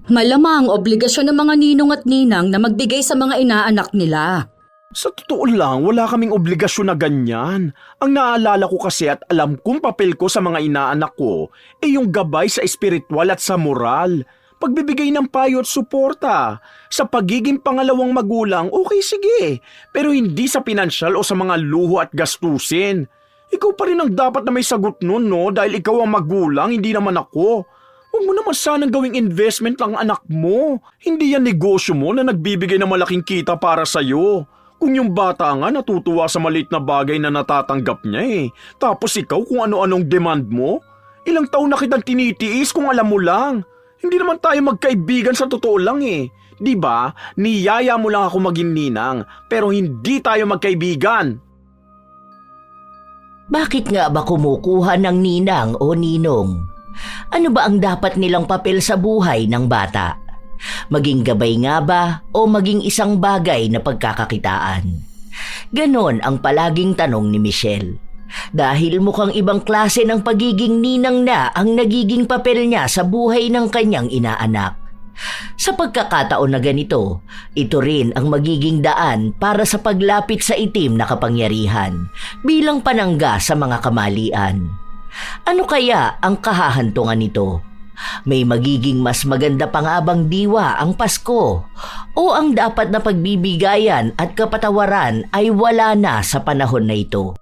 Malamang obligasyon ng mga ninong at ninang na magbigay sa mga inaanak nila. Sa totoo lang, wala kaming obligasyon na ganyan. Ang naalala ko kasi at alam kong papel ko sa mga inaanak ko ay yung gabay sa espiritual at sa moral. Pagbibigay ng payo at suporta. Sa pagiging pangalawang magulang, okay sige. Pero hindi sa pinansyal o sa mga luho at gastusin. Ikaw pa rin ang dapat na may sagot nun, no? Dahil ikaw ang magulang, hindi naman ako. Huwag mo naman sanang gawing investment lang anak mo. Hindi yan negosyo mo na nagbibigay ng malaking kita para sa'yo. Kung yung bata nga natutuwa sa maliit na bagay na natatanggap niya Tapos ikaw kung ano-anong demand mo. Ilang taon na kitang tinitiis kung alam mo lang. Hindi naman tayo magkaibigan sa totoo lang Di ba? Niyaya mo lang ako maging ninang, pero hindi tayo magkaibigan. Bakit nga ba kumukuha ng ninang o ninong? Ano ba ang dapat nilang papel sa buhay ng bata? Maging gabay nga ba o maging isang bagay na pagkakakitaan? Ganon ang palaging tanong ni Michelle. Dahil mukhang ibang klase ng pagiging ninang na ang nagiging papel niya sa buhay ng kanyang inaanak. Sa pagkakataon na ganito, ito rin ang magiging daan para sa paglapit sa itim na kapangyarihan bilang panangga sa mga kamalian. Ano kaya ang kahahantungan nito? May magiging mas maganda pa nga bang diwa ang Pasko? O ang dapat na pagbibigayan at kapatawaran ay wala na sa panahon na ito?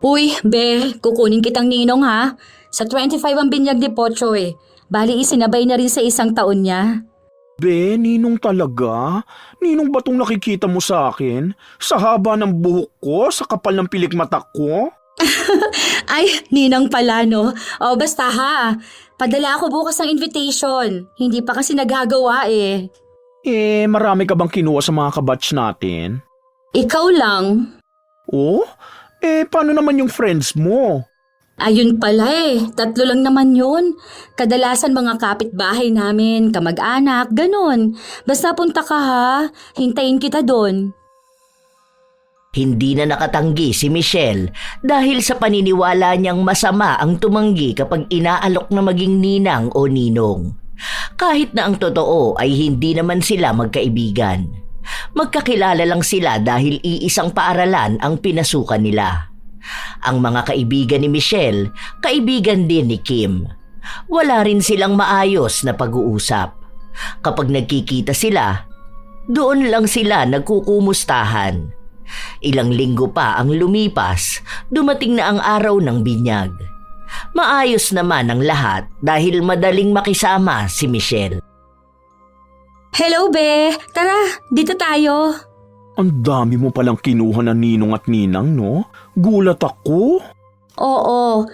Uy, be, kukunin kitang ninong ha. Sa 25 ang binyag ni Pocho Bali isinabay na rin sa 1 taon niya. Be, ninong talaga? Ninong ba tong nakikita mo sa akin? Sa haba ng buhok ko, sa kapal ng pilik mata ko? Ay, ninang pala no. O basta ha, padala ako bukas ng invitation. Hindi pa kasi nagagawa Marami ka bang kinuha sa mga kabatch natin? Ikaw lang. Oh? Paano naman yung friends mo? Ayun pala 3 lang naman yun. Kadalasan mga kapitbahay namin, kamag-anak, ganon. Basta punta ka ha, hintayin kita doon. Hindi na nakatanggi si Michelle dahil sa paniniwala niyang masama ang tumanggi kapag inaalok na maging ninang o ninong. Kahit na ang totoo ay hindi naman sila magkaibigan. Magkakilala lang sila dahil iisang paaralan ang pinasukan nila. Ang mga kaibigan ni Michelle, kaibigan din ni Kim. Wala rin silang maayos na pag-uusap. Kapag nagkikita sila, doon lang sila nagkukumustahan. Ilang linggo pa ang lumipas, dumating na ang araw ng binyag. Maayos naman ang lahat dahil madaling makisama si Michelle. Hello, be. Tara, dito tayo. Ang dami mo palang kinuha na ninong at ninang, no? Gulat ako. Oo.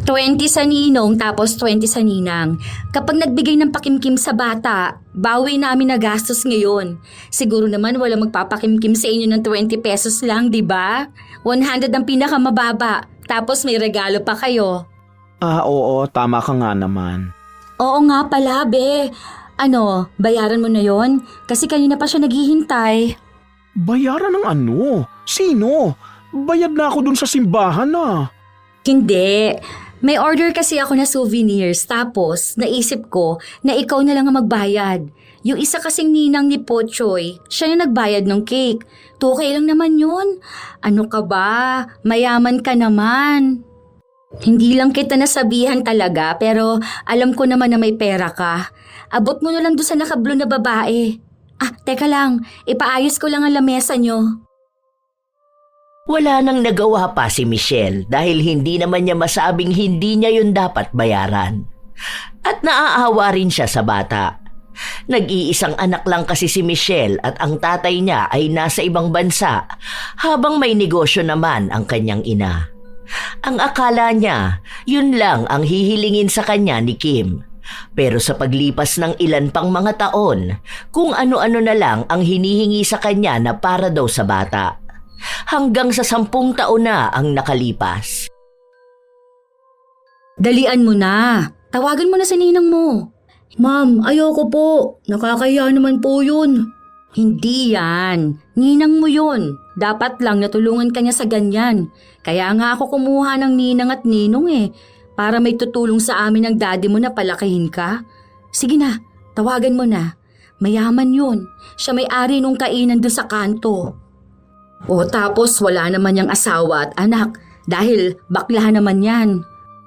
20 sa ninong tapos 20 sa ninang. Kapag nagbigay ng pakimkim sa bata, bawi namin na gastos ngayon. Siguro naman walang magpapakimkim sa inyo ng 20 pesos lang, di ba? 100 ang pinakamababa, tapos may regalo pa kayo. Oo, tama ka nga naman. Oo nga pala, be. Ano, bayaran mo na yon? Kasi kanina pa siya naghihintay. Bayaran ng ano? Sino? Bayad na ako dun sa simbahan Hindi. May order kasi ako na souvenirs tapos naisip ko na ikaw na lang ang magbayad. Yung isa kasing ninang ni Pochoy, siya yung nagbayad ng cake. 2K lang naman yun. Ano ka ba? Mayaman ka naman. Hindi lang kita nasabihan talaga pero alam ko naman na may pera ka. Abot mo na lang doon sa nakablo na babae. Teka lang. Ipaayos ko lang ang lamesa nyo. Wala nang nagawa pa si Michelle dahil hindi naman niya masabing hindi niya yun dapat bayaran. At naaawa rin siya sa bata. Nag-iisang anak lang kasi si Michelle at ang tatay niya ay nasa ibang bansa habang may negosyo naman ang kanyang ina. Ang akala niya, yun lang ang hihilingin sa kanya ni Kim. Pero sa paglipas ng ilan pang mga taon, kung ano-ano na lang ang hinihingi sa kanya na para daw sa bata. Hanggang sa 10 taon na ang nakalipas. Dalian mo na. Tawagan mo na sa ninang mo. Ma'am, ayoko po. Nakakahiya naman po yun. Hindi yan. Ninang mo yun. Dapat lang natulungan ka niya sa ganyan. Kaya nga ako kumuha ng ninang at ninong para may tutulong sa amin ng daddy mo na palakihin ka. Sige na, tawagan mo na. Mayaman yun. Siya may-ari nung kainan doon sa kanto. O tapos wala naman niyang asawa at anak dahil bakla naman yan.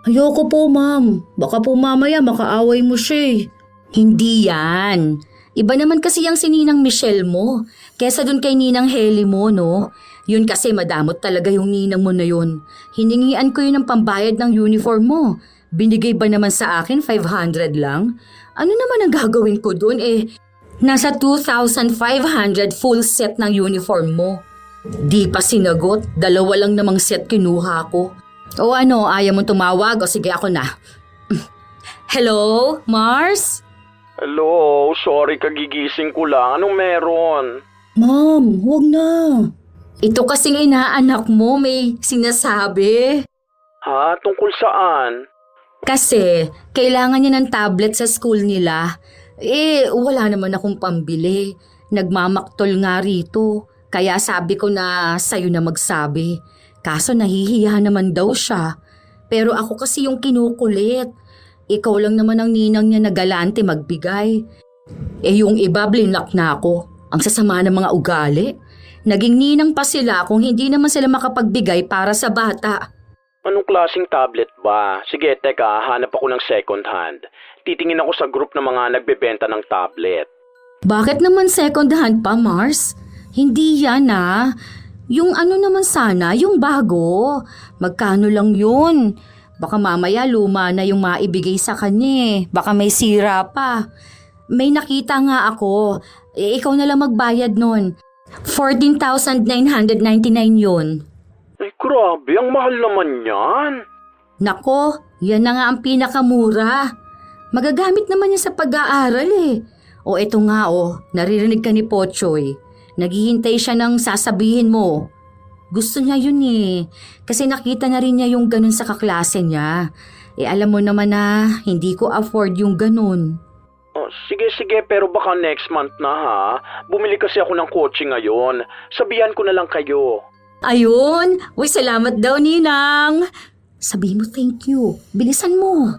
Ayoko po, ma'am. Baka po mamaya makaaway mo siya eh. Hindi yan. Iba naman kasi yung si Ninang Michelle mo kesa dun kay Ninang Heli mo, no? Yun kasi madamot talaga yung ninang mo na yun. Hiningian ko yun ng pambayad ng uniform mo. Binigay ba naman sa akin 500 lang? Ano naman ang gagawin ko dun eh? Nasa 2,500 full set ng uniform mo. Di pa sinagot, 2 lang namang set kinuha ko. O ano, ayaw mo tumawag? O sige, ako na. Hello, Mars? Hello, sorry kagigising ko lang. Anong meron? Ma'am, huwag na. Ito kasing inaanak mo may sinasabi. Ha? Tungkol saan? Kasi kailangan niya ng tablet sa school nila. Wala naman akong pambili. Nagmamaktol nga rito. Kaya sabi ko na sa'yo na magsabi. Kaso nahihiya naman daw siya. Pero ako kasi yung kinukulit. Ikaw lang naman ang ninang niya na galante magbigay. Yung iba blinak na ako. Ang sasama ng mga ugali. Naging ninang pa sila kung hindi naman sila makapagbigay para sa bata. Anong klaseng tablet ba? Sige, teka, hanap ako ng second hand. Titingin ako sa group ng mga nagbebenta ng tablet. Bakit naman second hand pa, Mars? Hindi yan Yung ano naman sana, yung bago. Magkano lang yun? Baka mamaya luma na yung maibigay sa kanya. Baka may sira pa. May nakita nga ako. Ikaw na lang magbayad nun. 14,999 yun. Ay, grabe, ang mahal naman yan. Nako, yan na nga ang pinakamura. Magagamit naman niya sa pag-aaral eh. O eto nga naririnig ka ni Pochoy. Naghihintay siya ng sasabihin mo. Gusto niya yun eh. Kasi nakita na rin niya yung ganun sa kaklase niya. Alam mo naman na hindi ko afford yung ganun. Oh, sige, pero baka next month na ha. Bumili kasi ako ng kotse ngayon. Sabihan ko na lang kayo. Ayun! Uy, salamat daw, Ninang! Sabihin mo thank you. Bilisan mo.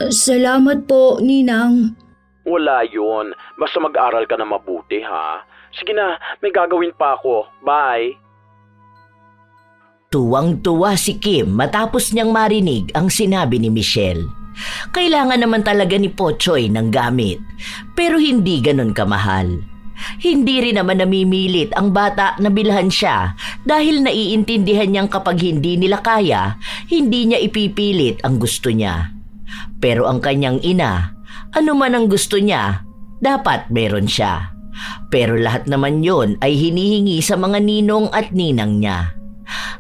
Salamat po, Ninang. Wala yun. Basta mag-aral ka na mabuti ha. Sige na, may gagawin pa ako. Bye! Tuwang-tuwa si Kim matapos niyang marinig ang sinabi ni Michelle. Kailangan naman talaga ni Pochoy ng gamit, pero hindi ganun kamahal. Hindi rin naman namimilit ang bata na bilhan siya dahil naiintindihan niyang kapag hindi nila kaya, hindi niya ipipilit ang gusto niya. Pero ang kanyang ina, ano man ang gusto niya, dapat meron siya. Pero lahat naman yon ay hinihingi sa mga ninong at ninang niya.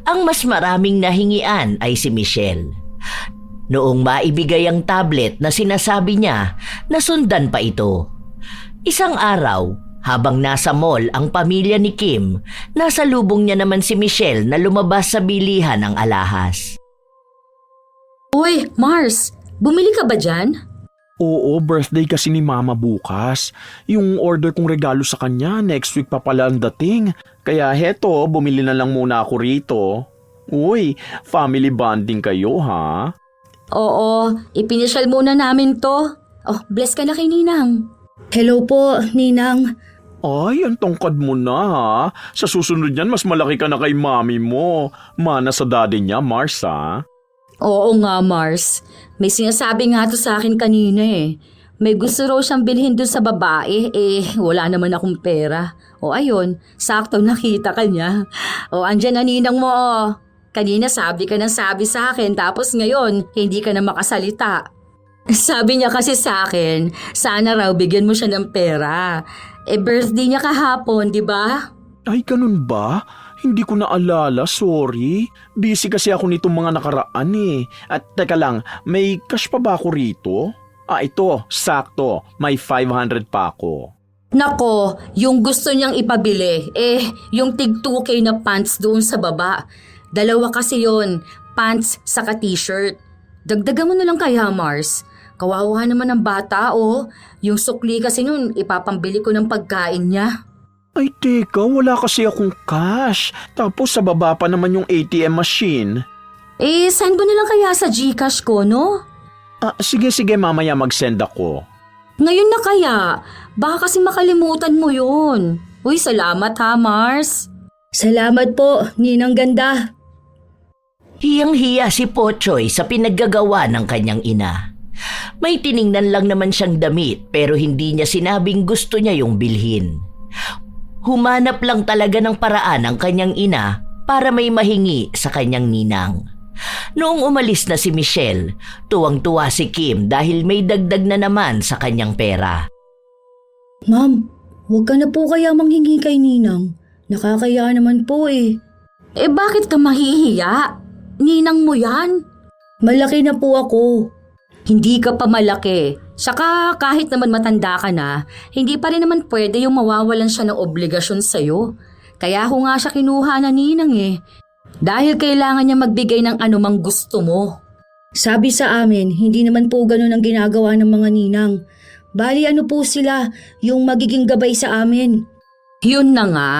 Ang mas maraming nahingian ay si Michelle. Noong maibigay ang tablet na sinasabi niya, nasundan pa ito. Isang araw, habang nasa mall ang pamilya ni Kim, nasa lubong niya naman si Michelle na lumabas sa bilihan ng alahas. Uy, Mars! Bumili ka ba dyan? Oo, birthday kasi ni Mama bukas. Yung order kong regalo sa kanya, next week pa pala ang dating. Kaya heto, bumili na lang muna ako rito. Uy, family bonding kayo ha? Oo, ipinisyal muna namin to. Oh, bless ka na kay Ninang. Hello po, Ninang. Ay, ang tongkad mo na ha. Sa susunod yan, mas malaki ka na kay mami mo. Mana sa daddy niya, Mars ha? Oo nga, Mars. May sinasabi nga to sa akin kanina eh. May gusto raw siyang bilhin doon sa babae, wala naman akong pera. O ayun, sakto nakita ka niya. O andyan na ninang mo Kanina sabi ka ng sabi sa akin tapos ngayon hindi ka na makasalita. Sabi niya kasi sa akin, sana raw bigyan mo siya ng pera. Birthday niya kahapon, di ba? Ay, ganun ba? Hindi ko naalala, sorry. Busy kasi ako nitong mga nakaraan eh. At teka lang, may cash pa ba ako rito? Ito, sakto. May 500 pa ako. Nako, yung gusto niyang ipabili, yung tig 2K na pants doon sa baba. 2 kasi yon, pants saka t-shirt. Dagdagan mo na lang kaya, Mars. Kawawa naman ang bata, Yung sukli kasi nun, ipapambili ko ng pagkain niya. Ay, teka, wala kasi akong cash. Tapos sa baba pa naman yung ATM machine. Send mo na lang kaya sa GCash ko, no? Sige, mamaya mag-send ako. Ngayon na kaya, baka kasi makalimutan mo yun. Uy, salamat ha, Mars. Salamat po, Ninang Ganda. Hiyang-hiya si Pochoy sa pinaggagawa ng kanyang ina. May tiningnan lang naman siyang damit pero hindi niya sinabing gusto niya yung bilhin. Humanap lang talaga ng paraan ang kanyang ina para may mahingi sa kanyang ninang. Noong umalis na si Michelle, tuwang-tuwa si Kim dahil may dagdag na naman sa kanyang pera. Ma'am, huwag ka na po kaya manghingi kay Ninang. Nakakaya naman po eh. Eh bakit ka mahihiya? Ninang mo yan? Malaki na po ako. Hindi ka pa malaki. Saka kahit naman matanda ka na, hindi pa rin naman pwede yung mawawalan siya ng obligasyon sa'yo. Kaya ako nga siya kinuha na ninang eh. Dahil kailangan niya magbigay ng anumang gusto mo. Sabi sa amin, hindi naman po ganun ang ginagawa ng mga ninang. Bali ano po sila, yung magiging gabay sa amin. Yun na nga.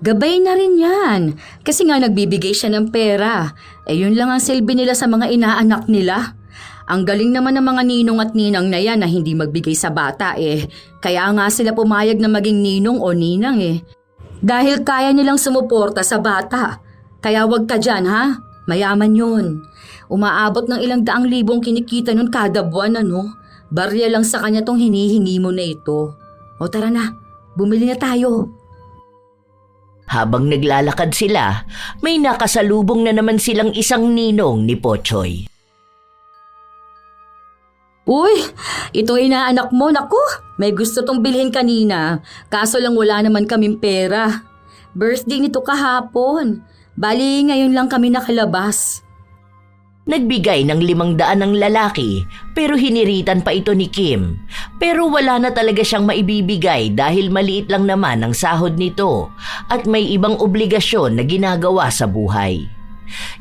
Gabay na rin yan. Kasi nga nagbibigay siya ng pera. Eh yun lang ang silbi nila sa mga inaanak nila. Ang galing naman ng mga ninong at ninang na yan na hindi magbigay sa bata eh. Kaya nga sila pumayag na maging ninong o ninang eh. Dahil kaya nilang sumuporta sa bata. Kaya wag ka dyan ha. Mayaman yun. Umaabot ng ilang daang libong kinikita nun kada buwan ano. Barya lang sa kanya tong hinihingi mo na ito. O tara na, bumili na tayo. Habang naglalakad sila, may nakasalubong na naman silang isang ninong ni Pochoy. Uy, ito inaanak mo. Naku, may gusto tong bilhin kanina. Kaso lang wala naman kaming pera. Birthday nito kahapon. Bali, ngayon lang kami nakalabas. Nagbigay ng 500 ng lalaki pero hiniritan pa ito ni Kim. Pero wala na talaga siyang maibibigay dahil maliit lang naman ang sahod nito at may ibang obligasyon na ginagawa sa buhay.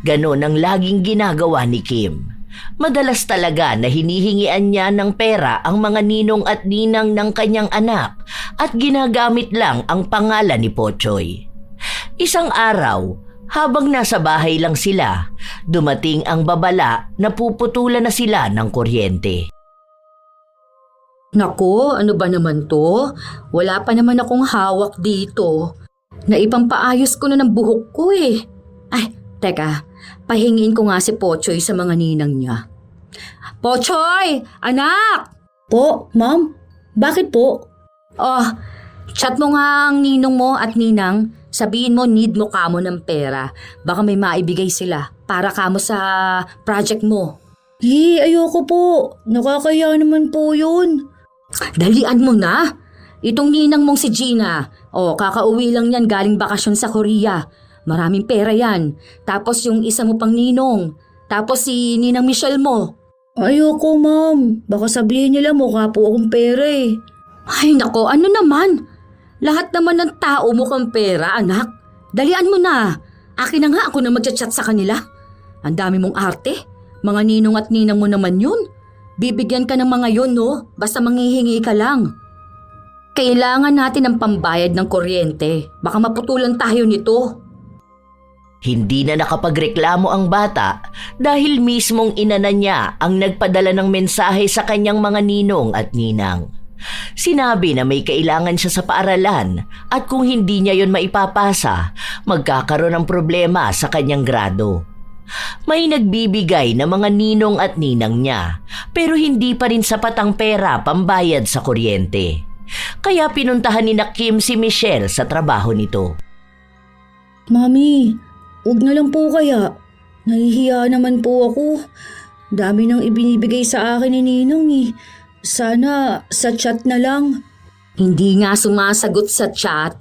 Ganon ang laging ginagawa ni Kim. Madalas talaga na hinihingian niya ng pera ang mga ninong at ninang ng kanyang anak at ginagamit lang ang pangalan ni Pochoy. Isang araw, habang nasa bahay lang sila, dumating ang babala na puputulan na sila ng kuryente. Naku, ano ba naman to? Wala pa naman akong hawak dito. Naipampaayos ko na ng buhok ko eh. Ay, teka, pahingiin ko nga si Pochoy sa mga ninang niya. Pochoy! Anak! Po, ma'am? Bakit po? Oh, chat mo nga ang ninong mo at ninang. Sabihin mo need mo kamo ng pera. Baka may maibigay sila para kamo sa project mo. Ayoko po. Nakakaya naman po yun. Dalian mo na. Itong ninang mong si Gina. Kakauwi lang yan galing bakasyon sa Korea. Maraming pera yan. Tapos yung isa mo pang ninong. Tapos si Ninang Michelle mo. Ayoko, ma'am. Baka sabihin nila mukha po akong pera eh. Ay nako, ano naman? Lahat naman ng tao mukhang pera, anak. Dalian mo na. Akin na nga ako na magchat-chat sa kanila. Ang dami mong arte. Mga ninong at ninang mo naman yun. Bibigyan ka ng mga yun, no? Basta manghihingi ka lang. Kailangan natin ng pambayad ng kuryente. Baka maputulan tayo nito. Hindi na nakapagreklamo ang bata dahil mismong ina na niya ang nagpadala ng mensahe sa kanyang mga ninong at ninang. Sinabi na may kailangan siya sa paaralan at kung hindi niya yon maipapasa, magkakaroon ng problema sa kanyang grado. May nagbibigay na mga ninong at ninang niya pero hindi pa rin sapat ang pera pambayad sa kuryente. Kaya pinuntahan ni Kim si Michelle sa trabaho nito. Mami, huwag na lang po kaya. Nahihiya naman po ako. Dami nang ibinibigay sa akin ni Ninong eh. Sana sa chat na lang. Hindi nga sumasagot sa chat.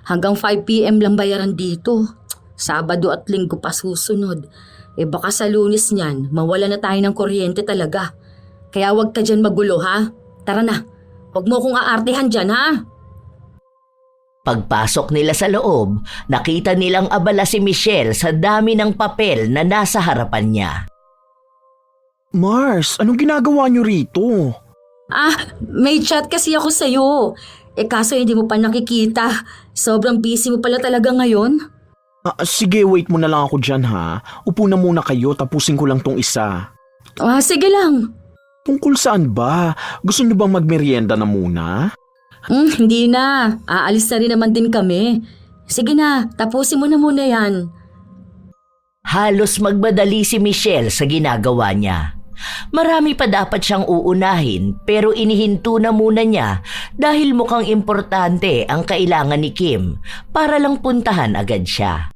Hanggang 5 PM lang bayaran dito. Sabado at linggo pa susunod. Baka sa Lunes niyan, mawala na tayo ng kuryente talaga. Kaya wag ka dyan magulo ha. Tara na, wag mo kong aartihan dyan ha. Pagpasok nila sa loob, nakita nilang abala si Michelle sa dami ng papel na nasa harapan niya. Mars, anong ginagawa niyo rito? May chat kasi ako sa'yo. Kaso hindi mo pa nakikita. Sobrang busy mo pala talaga ngayon. Sige, wait mo na lang ako dyan ha. Upo na muna kayo, tapusin ko lang tong isa. Sige lang. Tungkol saan ba? Gusto niyo bang magmerienda na muna? Hindi na. Aalis na rin naman din kami. Sige na, tapusin mo na muna yan. Halos magmadali si Michelle sa ginagawa niya. Marami pa dapat siyang uunahin pero inihinto na muna niya dahil mukhang importante ang kailangan ni Kim para lang puntahan agad siya.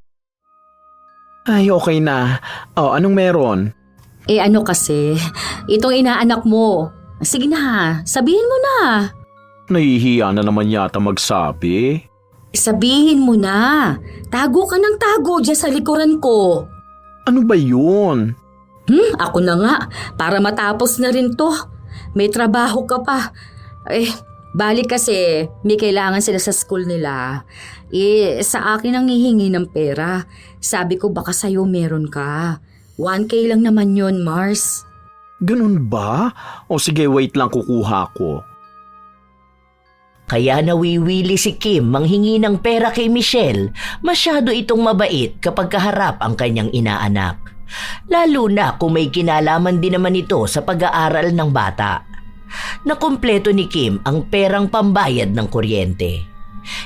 Ay, okay na. Oh, anong meron? Ano kasi, itong inaanak mo. Sige na, sabihin mo na. Nahihiya na naman yata magsabi. Sabihin mo na. Tago ka ng tago dyan sa likuran ko. Ano ba yun? Ako na nga, para matapos na rin to. May trabaho ka pa. Balik kasi, may kailangan sila sa school nila. Sa akin ang hihingi ng pera. Sabi ko baka sa'yo meron ka. 1K lang naman yon, Mars. Ganun ba? O sige, wait lang, kukuha ko. Kaya nawiwili si Kim manghingi ng pera kay Michelle. Masyado itong mabait kapag kaharap ang kanyang inaanak. Lalo na kung may kinalaman din naman ito sa pag-aaral ng bata. Nakumpleto ni Kim ang perang pambayad ng kuryente.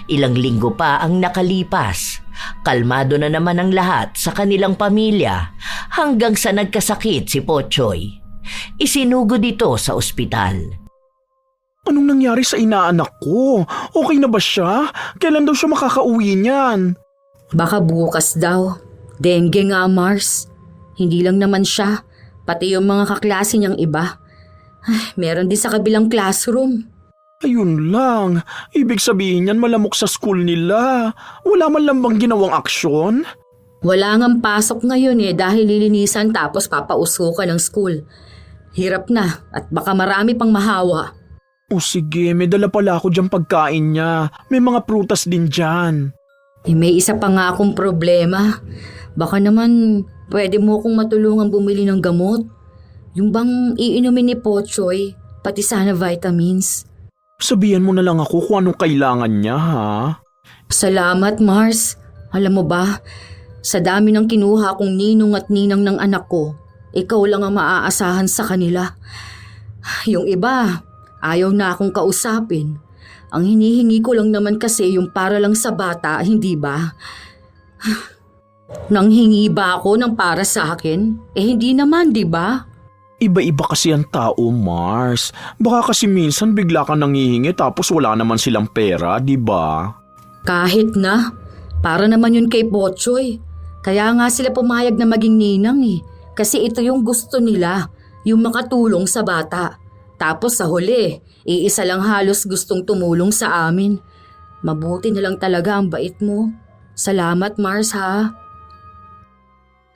Ilang linggo pa ang nakalipas. Kalmado na naman ang lahat sa kanilang pamilya hanggang sa nagkasakit si Pochoy. Isinugod ito sa ospital. Anong nangyari sa inaanak ko? Okay na ba siya? Kailan daw siya makakauwi niyan? Baka bukas daw. Dengue nga, Mars. Hindi lang naman siya, pati yung mga kaklase niyang iba. Meron din sa kabilang classroom. Ayun lang. Ibig sabihin niyan malamok sa school nila. Wala man lang bang ginawang aksyon? Wala ngang pasok ngayon dahil lilinisan tapos papausukan ng school. Hirap na at baka marami pang mahawa. O sige, may dala pala ako diyang pagkain niya. May mga prutas din dyan. May isa pa nga akong problema. Baka naman pwede mo akong matulungan bumili ng gamot. Yung bang iinumin ni Pochoy, pati sana vitamins. Sabihan mo na lang ako kung anong kailangan niya, ha? Salamat, Mars. Alam mo ba, sa dami ng kinuha kong ninong at ninang ng anak ko, ikaw lang ang maaasahan sa kanila. Yung iba, ayaw na akong kausapin. Ang hinihingi ko lang naman kasi yung para lang sa bata, hindi ba? Nanghingi ba ako ng para sa akin? Hindi naman, di ba? Iba-iba kasi ang tao, Mars. Baka kasi minsan bigla ka nanghihingi tapos wala naman silang pera, di ba? Kahit na. Para naman yun kay Pochoy. Kaya nga sila pumayag na maging ninang Kasi ito yung gusto nila, yung makatulong sa bata. Tapos sa huli, iisa lang halos gustong tumulong sa amin. Mabuti na lang talaga ang bait mo. Salamat, Mars, ha?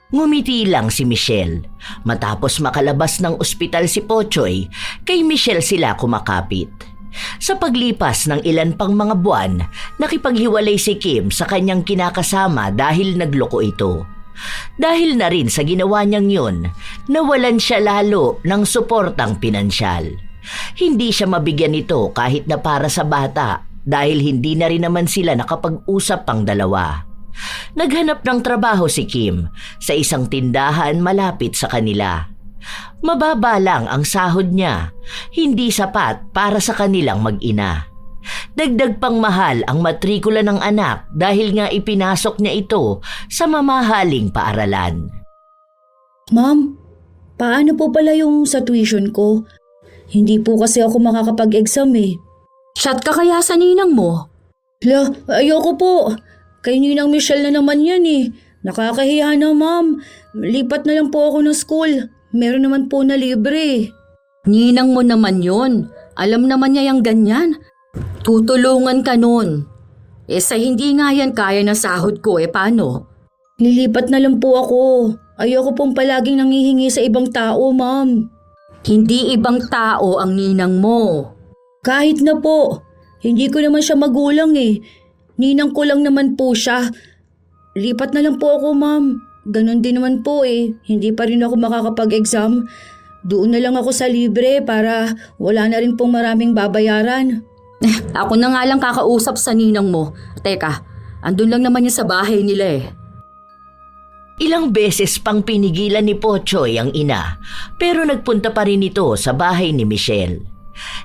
Ngumiti lang si Michelle. Matapos makalabas ng ospital si Pochoy, kay Michelle sila kumakapit. Sa paglipas ng ilan pang mga buwan, nakipaghiwalay si Kim sa kanyang kinakasama dahil nagloko ito. Dahil na rin sa ginawa niyang yun, nawalan siya lalo ng suportang pinansyal. Hindi siya mabigyan nito kahit na para sa bata dahil hindi na rin naman sila nakapag-usap pang dalawa. Naghanap ng trabaho si Kim sa isang tindahan malapit sa kanila. Mababa lang ang sahod niya, hindi sapat para sa kanilang mag-ina. Dagdag pang mahal ang matrikula ng anak dahil nga ipinasok niya ito sa mamahaling paaralan. Ma'am, paano po pala yung sa tuition ko? Hindi po kasi ako makakapag-exam Shot ka kaya sa ninang mo? Ayoko po. Kay Ninang Michelle na naman yan Nakakahiya na, ma'am. Lipat na lang po ako ng school. Meron naman po na libre. Ninang mo naman yon. Alam naman niya yung ganyan. Tutulungan ka nun. Sa hindi nga yan kaya ng sahod ko, paano? Lilipat na lang po ako. Ayoko pong palaging nangihingi sa ibang tao, ma'am. Hindi ibang tao ang ninang mo. Kahit na po. Hindi ko naman siya magulang Ninang ko lang naman po siya. Lipat na lang po ako, ma'am. Ganon din naman po Hindi pa rin ako makakapag-exam. Doon na lang ako sa libre para wala na rin pong maraming babayaran. Ako na nga lang kakausap sa ninang mo. Teka, andun lang naman yun sa bahay nila Ilang beses pang pinigilan ni Pochoy ang ina, pero nagpunta pa rin ito sa bahay ni Michelle.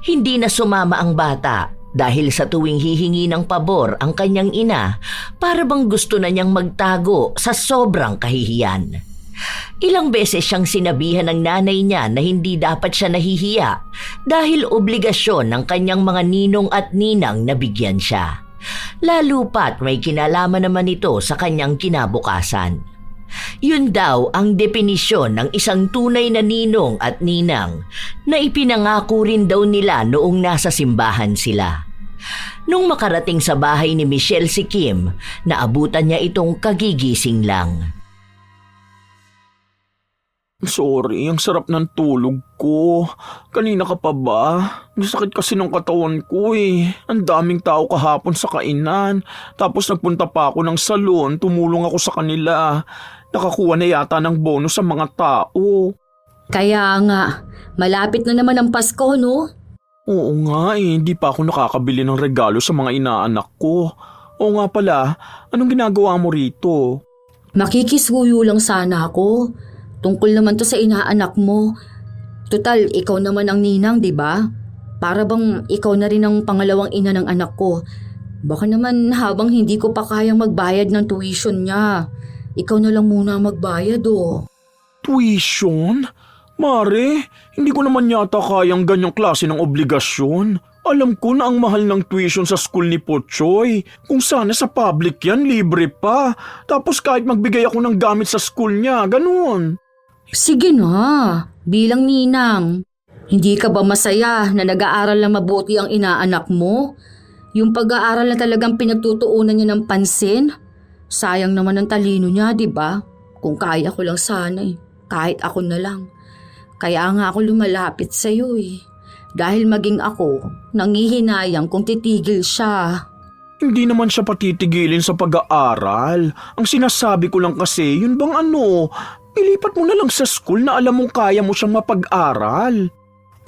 Hindi na sumama ang bata dahil sa tuwing hihingi ng pabor ang kanyang ina, para bang gusto na niyang magtago sa sobrang kahihiyan. Ilang beses siyang sinabihan ng nanay niya na hindi dapat siya nahihiya dahil obligasyon ng kanyang mga ninong at ninang na bigyan siya. Lalo pat may kinalaman naman ito sa kanyang kinabukasan. Yun daw ang definisyon ng isang tunay na ninong at ninang na ipinangako rin daw nila noong nasa simbahan sila. Nung makarating sa bahay ni Michelle si Kim, naabutan niya itong kagigising lang. Sorry, ang sarap ng tulog ko. Kanina ka pa ba? Nasakit kasi ng katawan ko eh. Ang daming tao kahapon sa kainan. Tapos nagpunta pa ako ng salon, tumulong ako sa kanila. Nakakuha na yata ng bonus sa mga tao. Kaya nga, malapit na naman ang Pasko, no? Oo nga eh, hindi pa ako nakakabili ng regalo sa mga inaanak ko. Oo nga pala, anong ginagawa mo rito? Makikisuyo lang sana ako. Tungkol naman to sa inaanak mo. Total, ikaw naman ang ninang, di ba? Para bang ikaw na rin ang pangalawang ina ng anak ko. Baka naman habang hindi ko pa kayang magbayad ng tuition niya, ikaw na lang muna magbayad oh. Tuition? Mare, hindi ko naman yata kayang ganyang klase ng obligasyon. Alam ko na ang mahal ng tuition sa school ni Pochoy. Kung sana sa public yan, libre pa. Tapos kahit magbigay ako ng gamit sa school niya, ganun. Sige na, bilang ninang. Hindi ka ba masaya na nag-aaral na mabuti ang inaanak mo? Yung pag-aaral na talagang pinagtutuunan niya ng pansin? Sayang naman ang talino niya, di ba? Kung kaya ko lang sana eh. Kahit ako na lang. Kaya nga ako lumalapit sa'yo eh. Dahil maging ako, nangihinayang kung titigil siya. Hindi naman siya patitigilin sa pag-aaral. Ang sinasabi ko lang kasi, yun bang ilipat mo na lang sa school na alam mong kaya mo siyang mapag-aral.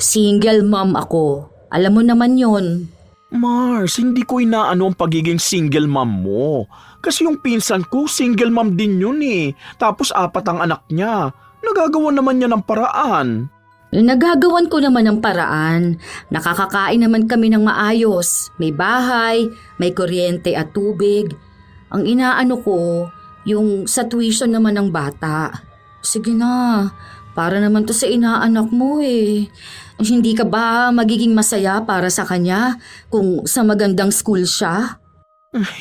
Single mom ako. Alam mo naman yon. Mars, hindi ko inaano ang pagiging single mom mo. Kasi yung pinsan ko, single mom din yun eh. Tapos 4 ang anak niya. Nagagawa naman niya ng paraan. Nagagawan ko naman ng paraan. Nakakakain naman kami ng maayos. May bahay, may kuryente at tubig. Ang inaano ko, yung sa tuition naman ng bata. Sige na, para naman to sa inaanak mo eh. Hindi ka ba magiging masaya para sa kanya kung sa magandang school siya?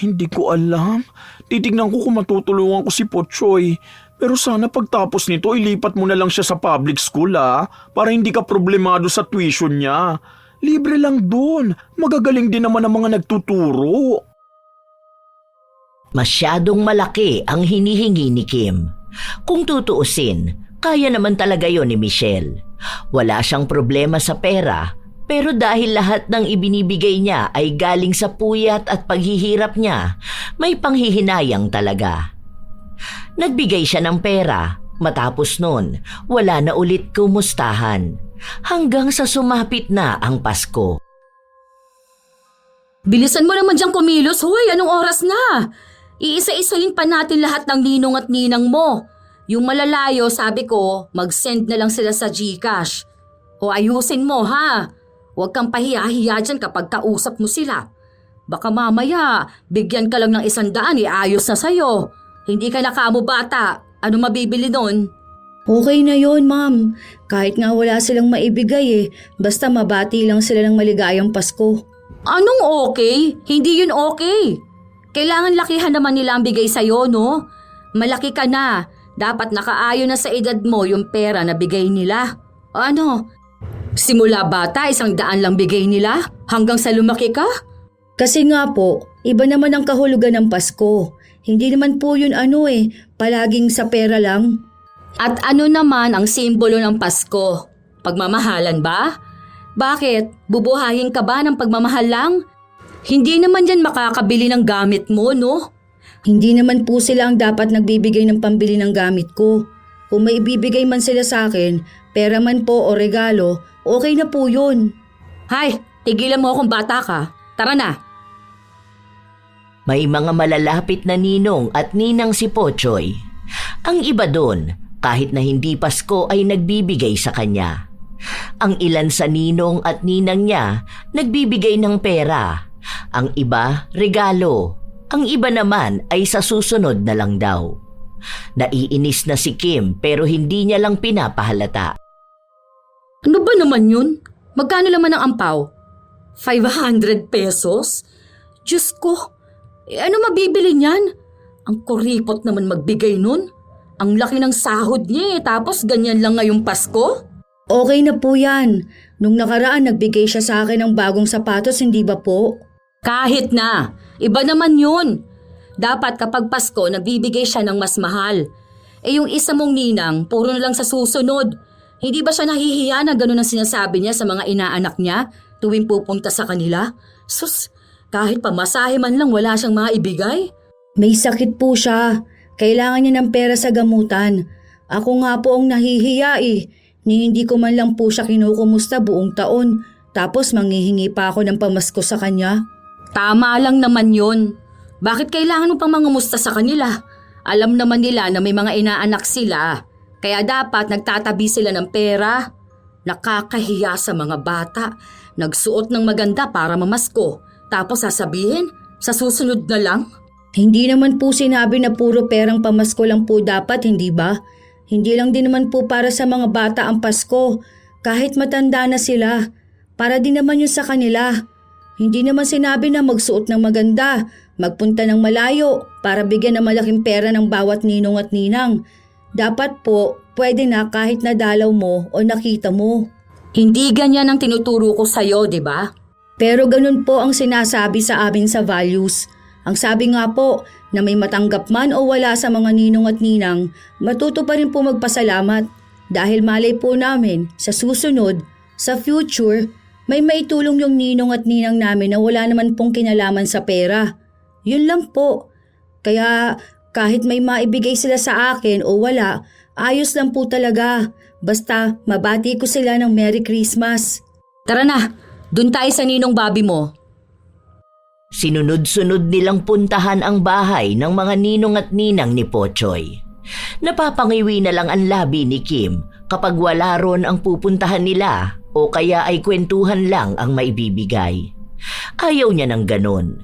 Hindi ko alam. Titignan ko kung matutulungan ko si Pochoy. Pero sana pagtapos nito, ilipat mo na lang siya sa public school para hindi ka problemado sa tuition niya. Libre lang doon. Magagaling din naman ang mga nagtuturo. Masyadong malaki ang hinihingi ni Kim. Kung tutuusin, kaya naman talaga yon ni Michelle. Wala siyang problema sa pera, pero dahil lahat ng ibinibigay niya ay galing sa puyat at paghihirap niya, may panghihinayang talaga. Nagbigay siya ng pera, matapos nun, wala na ulit kumustahan, hanggang sa sumapit na ang Pasko. Bilisan mo naman diyang kumilos, hoy, anong oras na? Iisa-isahin pa natin lahat ng ninong at ninang mo. Yung malalayo, sabi ko, mag-send na lang sila sa GCash. O ayusin mo ha. Huwag kang pahiya-hiya dyan kapag kausap mo sila. Baka mamaya, bigyan ka lang ng 100, ayos na sa'yo. Hindi ka na kamo bata. Ano mabibili nun? Okay na yon, ma'am. Kahit nga wala silang maibigay eh. Basta mabati lang sila ng maligayang Pasko. Anong okay? Hindi yun okay. Kailangan lakihan naman nila ang bigay sa'yo, no? Malaki ka na. Dapat nakaayon na sa edad mo yung pera na bigay nila. O ano? Simula bata, 100 lang bigay nila? Hanggang sa lumaki ka? Kasi nga po, iba naman ang kahulugan ng Pasko. Hindi naman po yun palaging sa pera lang. At ano naman ang simbolo ng Pasko? Pagmamahalan ba? Bakit? Bubuhayin ka ba ng pagmamahal lang? Hindi naman yan makakabili ng gamit mo, no? Hindi naman po sila ang dapat nagbibigay ng pambili ng gamit ko. Kung may ibibigay man sila sa akin, pera man po o regalo, okay na po yun. Hay, tigilan mo akong bata ka. Tara na. May mga malalapit na ninong at ninang si Pochoy. Ang iba doon, kahit na hindi Pasko ay nagbibigay sa kanya. Ang ilan sa ninong at ninang niya nagbibigay ng pera. Ang iba, regalo. Ang iba naman ay sa susunod na lang daw. Naiinis na si Kim pero hindi niya lang pinapahalata. Ano ba naman yun? Magkano naman ang ampaw? 500 pesos? Diyos ko, ano mabibili niyan? Ang kuripot naman magbigay nun. Ang laki ng sahod niya tapos ganyan lang ngayong Pasko? Okay na po yan. Nung nakaraan nagbigay siya sa akin ng bagong sapatos, hindi ba po? Kahit na, iba naman yun. Dapat kapag Pasko nagbibigay siya ng mas mahal. Yung isa mong ninang, puro na lang sa susunod. Hindi ba siya nahihiya na gano'n ang sinasabi niya sa mga inaanak niya tuwing pupunta sa kanila? Sus, kahit pamasahe man lang wala siyang maibigay. May sakit po siya. Kailangan niya ng pera sa gamutan. Ako nga po ang nahihiya ni hindi ko man lang po siya kinukumusta buong taon. Tapos manghihingi pa ako ng pamasko sa kanya. Tama lang naman yun. Bakit kailangan mo pang mangumusta sa kanila? Alam naman nila na may mga inaanak sila. Kaya dapat nagtatabi sila ng pera. Nakakahiya sa mga bata. Nagsuot ng maganda para mamasko. Tapos sasabihin, sa susunod na lang? Hindi naman po sinabi na puro perang pamasko lang po dapat, hindi ba? Hindi lang din naman po para sa mga bata ang Pasko. Kahit matanda na sila. Para din naman yun sa kanila. Hindi naman sinabi na magsuot ng maganda, magpunta ng malayo para bigyan ng malaking pera ng bawat ninong at ninang. Dapat po, pwede na kahit nadalaw mo o nakita mo. Hindi ganyan ang tinuturo ko sa'yo, di ba? Pero ganun po ang sinasabi sa amin sa values. Ang sabi nga po na may matanggap man o wala sa mga ninong at ninang, matuto pa rin po magpasalamat dahil malay po namin sa susunod, sa future, may maitulong yung ninong at ninang namin na wala naman pong kinalaman sa pera. Yun lang po. Kaya kahit may maibigay sila sa akin o wala, ayos lang po talaga. Basta mabati ko sila ng Merry Christmas. Tara na, dun tayo sa ninong Bobby mo. Sinunod-sunod nilang puntahan ang bahay ng mga ninong at ninang ni Pochoy. Napapangiwi na lang ang labi ni Kim kapag wala ron ang pupuntahan nila o kaya ay kwentuhan lang ang maibibigay. Ayaw niya ng ganon.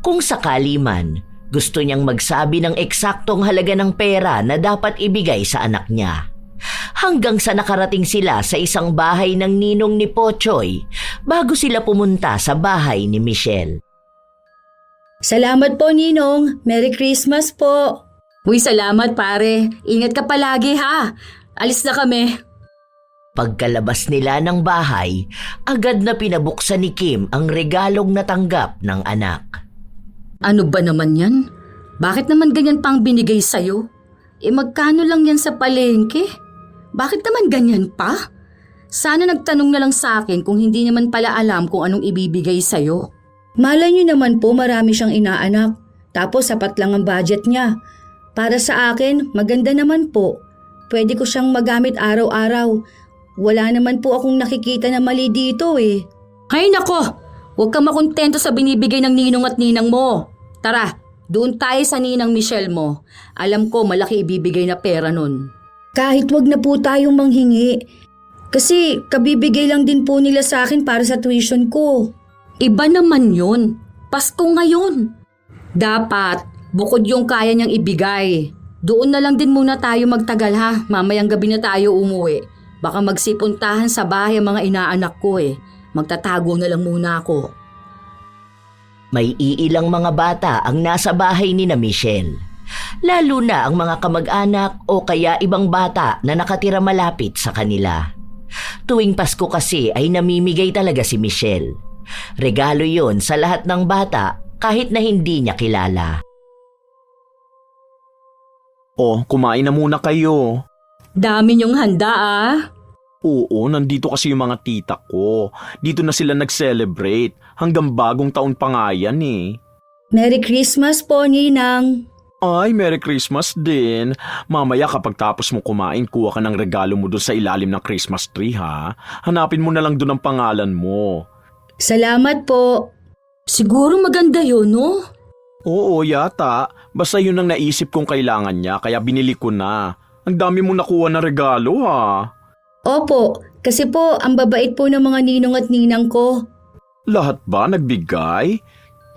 Kung sakali man, gusto niyang magsabi ng eksaktong halaga ng pera na dapat ibigay sa anak niya. Hanggang sa nakarating sila sa isang bahay ng ninong ni Pochoy bago sila pumunta sa bahay ni Michelle. Salamat po, Ninong. Merry Christmas po. Uy, salamat pare. Ingat ka palagi ha. Alis na kami. Pagkalabas nila ng bahay, agad na pinabuksan ni Kim ang regalong natanggap ng anak. Ano ba naman yan? Bakit naman ganyan pang binigay sa'yo? Magkano lang yan sa palengke? Bakit naman ganyan pa? Sana nagtanong na lang sa akin kung hindi naman pala alam kung anong ibibigay sa'yo. Malay niyo naman po marami siyang inaanak. Tapos sapat lang ang budget niya. Para sa akin, maganda naman po. Pwede ko siyang magamit araw-araw. Wala naman po akong nakikita na mali dito Ay nako! Huwag kang makontento sa binibigay ng ninong at ninang mo. Tara, doon tayo sa ninang Michelle mo. Alam ko malaki ibibigay na pera nun. Kahit wag na po tayong manghingi. Kasi kabibigay lang din po nila sa akin para sa tuition ko. Iba naman yun. Pasko ngayon. Dapat, bukod yung kaya niyang ibigay. Doon na lang din muna tayo magtagal ha. Mamayang gabi na tayo umuwi. Baka magsipuntahan sa bahay ang mga inaanak ko Magtatago na lang muna ako. May iilang mga bata ang nasa bahay ni na Michelle. Lalo na ang mga kamag-anak o kaya ibang bata na nakatira malapit sa kanila. Tuwing Pasko kasi ay namimigay talaga si Michelle. Regalo yon sa lahat ng bata kahit na hindi niya kilala. Oh, kumain na muna kayo. Dami niyong handa Oo, nandito kasi yung mga tita ko. Dito na sila nag-celebrate. Hanggang bagong taon pa nga yan Merry Christmas po, Ninang. Ay, Merry Christmas din. Mamaya kapag tapos mo kumain, kuha ka ng regalo mo doon sa ilalim ng Christmas tree ha. Hanapin mo na lang doon ang pangalan mo. Salamat po. Siguro maganda yun, no? Oo, yata. Basta yun ang naisip kong kailangan niya kaya binili ko na. Ang dami mong nakuha na regalo ha. Opo, kasi po ang babait po ng mga ninong at ninang ko. Lahat ba nagbigay?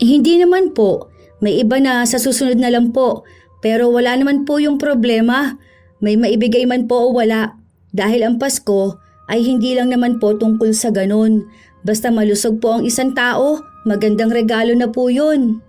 Hindi naman po. May iba na sa susunod na lang po. Pero wala naman po yung problema. May maibigay man po o wala. Dahil ang Pasko ay hindi lang naman po tungkol sa ganun. Basta malusog po ang isang tao, magandang regalo na po yun.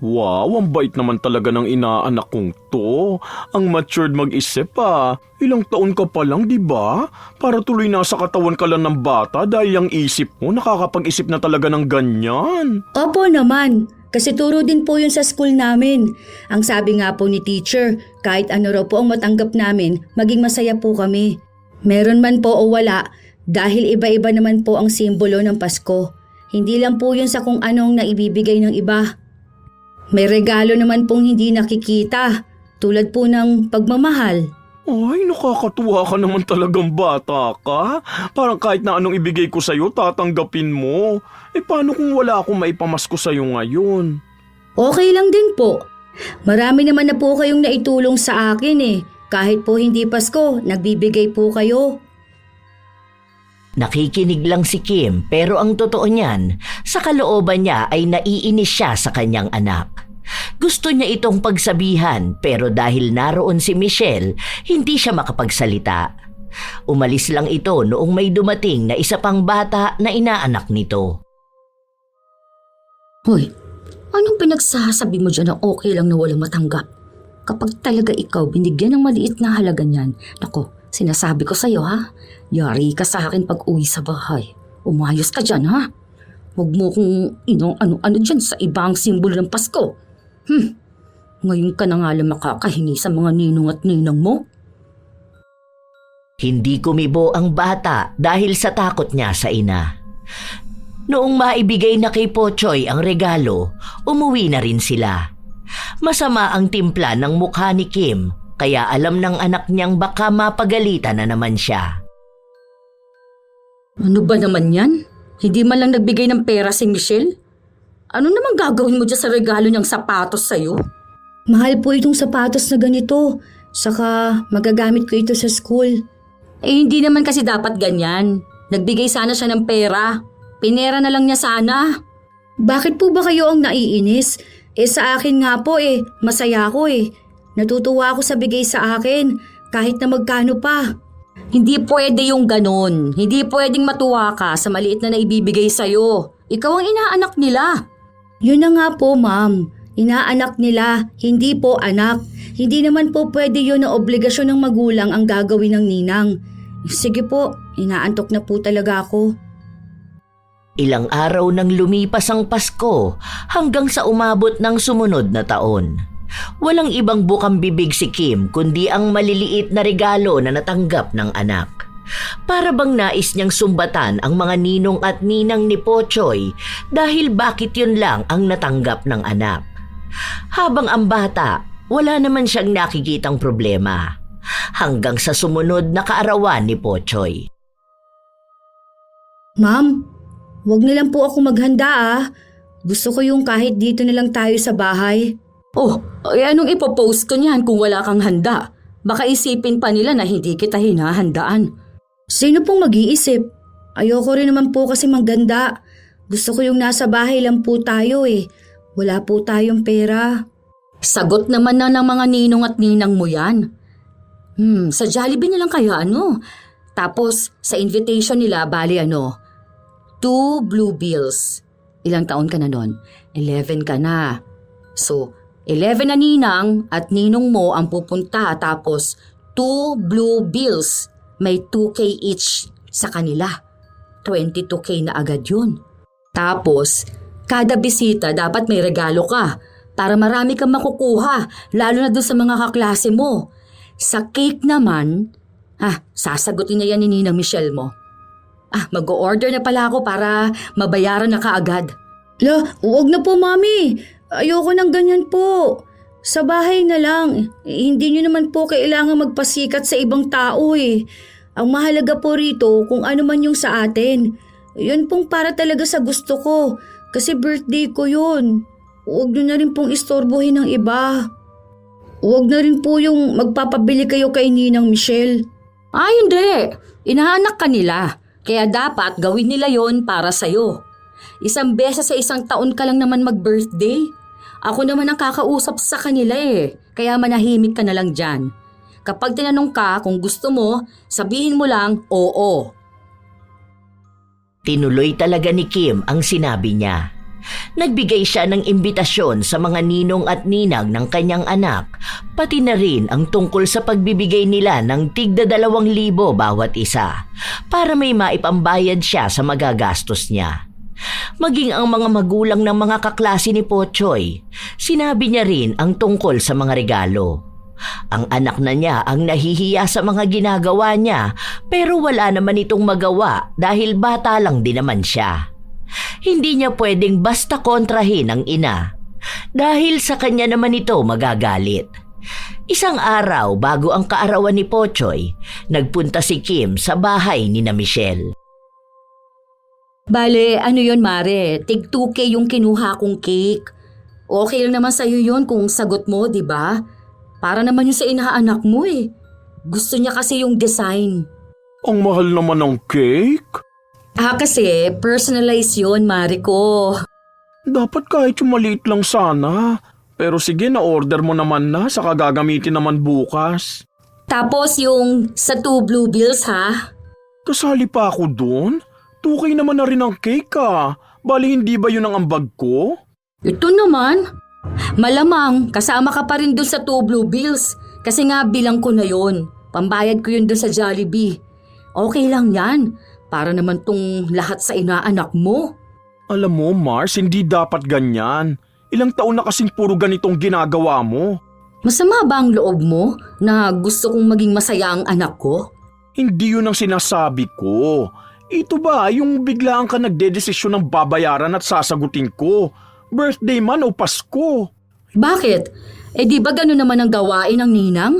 Wow, ang bait naman talaga ng inaanak kong to. Ang matured mag-isip pa. Ilang taon ka pa lang, di ba? Para tuloy nasa katawan ka lang ng bata dahil ang isip mo nakakapag-isip na talaga ng ganyan. Opo naman, kasi turo din po yun sa school namin. Ang sabi nga po ni teacher, kahit ano raw po ang matanggap namin, maging masaya po kami. Meron man po o wala, dahil iba-iba naman po ang simbolo ng Pasko. Hindi lang po yun sa kung anong naibibigay ng iba. May regalo naman pong hindi nakikita, tulad po ng pagmamahal. Ay, nakakatuwa ka naman talagang bata ka. Parang kahit na anong ibigay ko sa'yo, tatanggapin mo. Paano kung wala akong maipamasko sa'yo ngayon? Okay lang din po. Marami naman na po kayong naitulong sa akin eh. Kahit po hindi Pasko, nagbibigay po kayo. Nakikinig lang si Kim pero ang totoo niyan, sa kalooban niya ay naiinis siya sa kanyang anak. Gusto niya itong pagsabihan pero dahil naroon si Michelle, hindi siya makapagsalita. Umalis lang ito noong may dumating na isa pang bata na inaanak nito. Hoy, anong pinagsasabi mo dyan na okay lang na walang matanggap? Kapag talaga ikaw binigyan ng maliit na halaga niyan, nako, sinasabi ko sa'yo ha, yari ka sa akin pag uwi sa bahay. Umayos ka dyan ha. Huwag mo kung ano-ano dyan sa ibang simbolo ng Pasko. Ngayon ka na nga lang makakahingi sa mga ninong at ninang mo. Hindi kumibo ang bata dahil sa takot niya sa ina. Noong maibigay na kay Pochoy ang regalo, umuwi na rin sila. Masama ang timpla ng mukha ni Kim, kaya alam ng anak niyang baka mapagalitan na naman siya. Ano ba naman yan? Hindi man lang nagbigay ng pera si Michelle? Ano naman gagawin mo dyan sa regalo niyang sapatos sa'yo? Mahal po itong sapatos na ganito. Saka magagamit ko ito sa school. Hindi naman kasi dapat ganyan. Nagbigay sana siya ng pera. Pinera na lang niya sana. Bakit po ba kayo ang naiinis? Sa akin nga po masaya ako Natutuwa ako sa bigay sa akin, kahit na magkano pa. Hindi pwede yung ganon. Hindi pwedeng matuwa ka sa maliit na naibibigay sa'yo. Ikaw ang inaanak nila. Yun na nga po, ma'am. Inaanak nila, hindi po anak. Hindi naman po pwede yun na obligasyon ng magulang ang gagawin ng ninang. Sige po, inaantok na po talaga ako. Ilang araw nang lumipas ang Pasko hanggang sa umabot ng sumunod na taon. Walang ibang bukang bibig si Kim kundi ang maliliit na regalo na natanggap ng anak. Para bang nais niyang sumbatan ang mga ninong at ninang ni Pochoy dahil bakit yun lang ang natanggap ng anak. Habang ang bata, wala naman siyang nakikitang problema. Hanggang sa sumunod na kaarawan ni Pochoy. Ma'am, wag na lang po ako maghanda. Gusto ko yung kahit dito na lang tayo sa bahay. Oh, anong ipopost ko niyan kung wala kang handa? Baka isipin pa nila na hindi kita hinahandaan. Sino pong mag-iisip? Ayoko rin naman po kasi maganda. Gusto ko yung nasa bahay lang po tayo Wala po tayong pera. Sagot naman na ng mga ninong at ninang mo yan. Sa Jollibee na lang kaya Tapos sa invitation nila bali 2 blue bills. Ilang taon ka na nun? 11 ka na. So, 11 na ninang at ninong mo ang pupunta tapos 2 blue bills. May 2K each sa kanila. 22K na agad yun. Tapos, kada bisita dapat may regalo ka para marami kang makukuha lalo na doon sa mga kaklase mo. Sa cake naman, sasagutin na yan ni Ninang Michelle mo. Mag-o-order na pala ako para mabayaran na kaagad. Huwag na po, Mami. Ayoko ng ganyan po. Sa bahay na lang. Hindi nyo naman po kailangan magpasikat sa ibang tao Ang mahalaga po rito kung ano man yung sa atin. Yun pong para talaga sa gusto ko. Kasi birthday ko yun. Huwag nyo na rin pong istorbohin ng iba. Huwag na rin po yung magpapabili kayo kay Ninang Michelle. Hindi. Inaanak ka nila. Kaya dapat gawin nila yon para sa'yo. Isang beses sa isang taon ka lang naman mag-birthday. Ako naman ang kakausap sa kanila eh. Kaya manahimik ka na lang dyan. Kapag tinanong ka kung gusto mo, sabihin mo lang oo. Tinuloy talaga ni Kim ang sinabi niya. Nagbigay siya ng imbitasyon sa mga ninong at ninang ng kanyang anak, pati na rin ang tungkol sa pagbibigay nila ng tigda 2,000 bawat isa para may maipambayad siya sa magagastos niya. Maging ang mga magulang ng mga kaklase ni Pochoy, sinabi niya rin ang tungkol sa mga regalo. Ang anak na niya ang nahihiya sa mga ginagawa niya pero wala naman itong magawa dahil bata lang din naman siya. Hindi niya pwedeng basta kontrahin ang ina dahil sa kanya naman ito magagalit. Isang araw bago ang kaarawan ni Pochoy, nagpunta si Kim sa bahay ni na Michelle. Bale, ano yon Mare? Tig 2K yung kinuha kong cake. Okay lang naman sa'yo yon kung sagot mo, di ba? Para naman yun sa inaanak mo eh. Gusto niya kasi yung design. Ang mahal naman ng cake. Kasi personalize yun, Mare ko. Dapat kahit yung maliit lang sana. Pero sige, na-order mo naman na, saka gagamitin naman bukas. Tapos yung sa 2 blue bills ha? Kasali pa ako dun? 2K naman na rin ang cake ah. Bali hindi ba yun ang ambag ko? Ito naman. Malamang kasama ka pa rin dun sa 2 blue bills. Kasi nga bilang ko na yon. Pambayad ko yun dun sa Jollibee. Okay lang yan. Para naman tong lahat sa inaanak mo. Alam mo Mars, hindi dapat ganyan. Ilang taon na kasing puro ganitong ginagawa mo. Masama ba ang loob mo na gusto kong maging masaya ang anak ko? Hindi yun ang sinasabi ko. Ito ba yung biglaan ka nagdedesisyon ng babayaran at sasagutin ko? Birthday man o Pasko? Bakit? Di ba gano'n naman ang gawain ng ninang?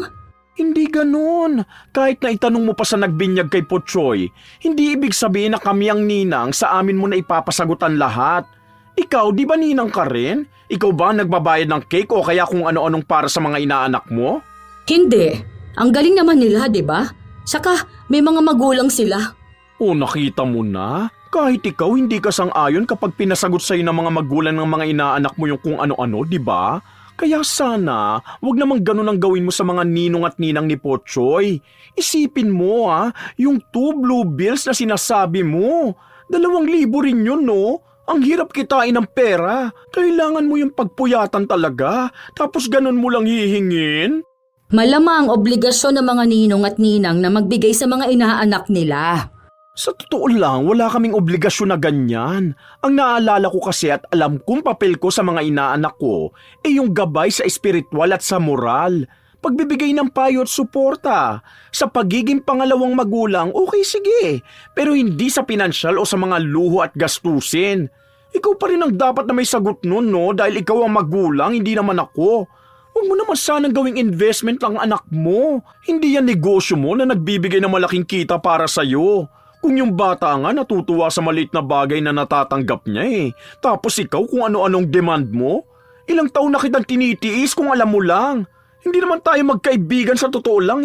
Hindi ganon. Kahit na itanong mo pa sa nagbinyag kay Pochoy, hindi ibig sabihin na kami ang ninang sa amin mo na ipapasagutan lahat. Ikaw, di ba ninang ka rin? Ikaw ba ang nagbabayad ng cake o kaya kung ano-anong para sa mga inaanak mo? Hindi. Ang galing naman nila, di ba? Saka may mga magulang sila. O nakita mo na? Kahit ikaw hindi ka sang-ayon kapag pinasagot sa'yo ng mga magulang ng mga inaanak mo yung kung ano-ano, di ba? Kaya sana, wag namang ganun ang gawin mo sa mga ninong at ninang ni Pochoy. Isipin mo yung 2 blue bills na sinasabi mo. 2,000 rin yun, no? Ang hirap kitain ng pera. Kailangan mo yung pagpuyatan talaga. Tapos ganun mo lang hihingin. Malamang obligasyon ng mga ninong at ninang na magbigay sa mga inaanak nila. Sa totoo lang, wala kaming obligasyon na ganyan. Ang naalala ko kasi at alam kong papel ko sa mga inaanak ko yung gabay sa espiritual at sa moral. Pagbibigay ng payo at suporta. Sa pagiging pangalawang magulang, okay sige. Pero hindi sa pinansyal o sa mga luho at gastusin. Ikaw pa rin ang dapat na may sagot nun, no? Dahil ikaw ang magulang, hindi naman ako. Huwag mo naman sanang gawing investment lang anak mo. Hindi yan negosyo mo na nagbibigay ng malaking kita para sa'yo. Kung yung bata nga natutuwa sa maliit na bagay na natatanggap niya Tapos ikaw kung ano-anong demand mo. Ilang taon na kitang tinitiis kung alam mo lang. Hindi naman tayo magkaibigan sa totoo lang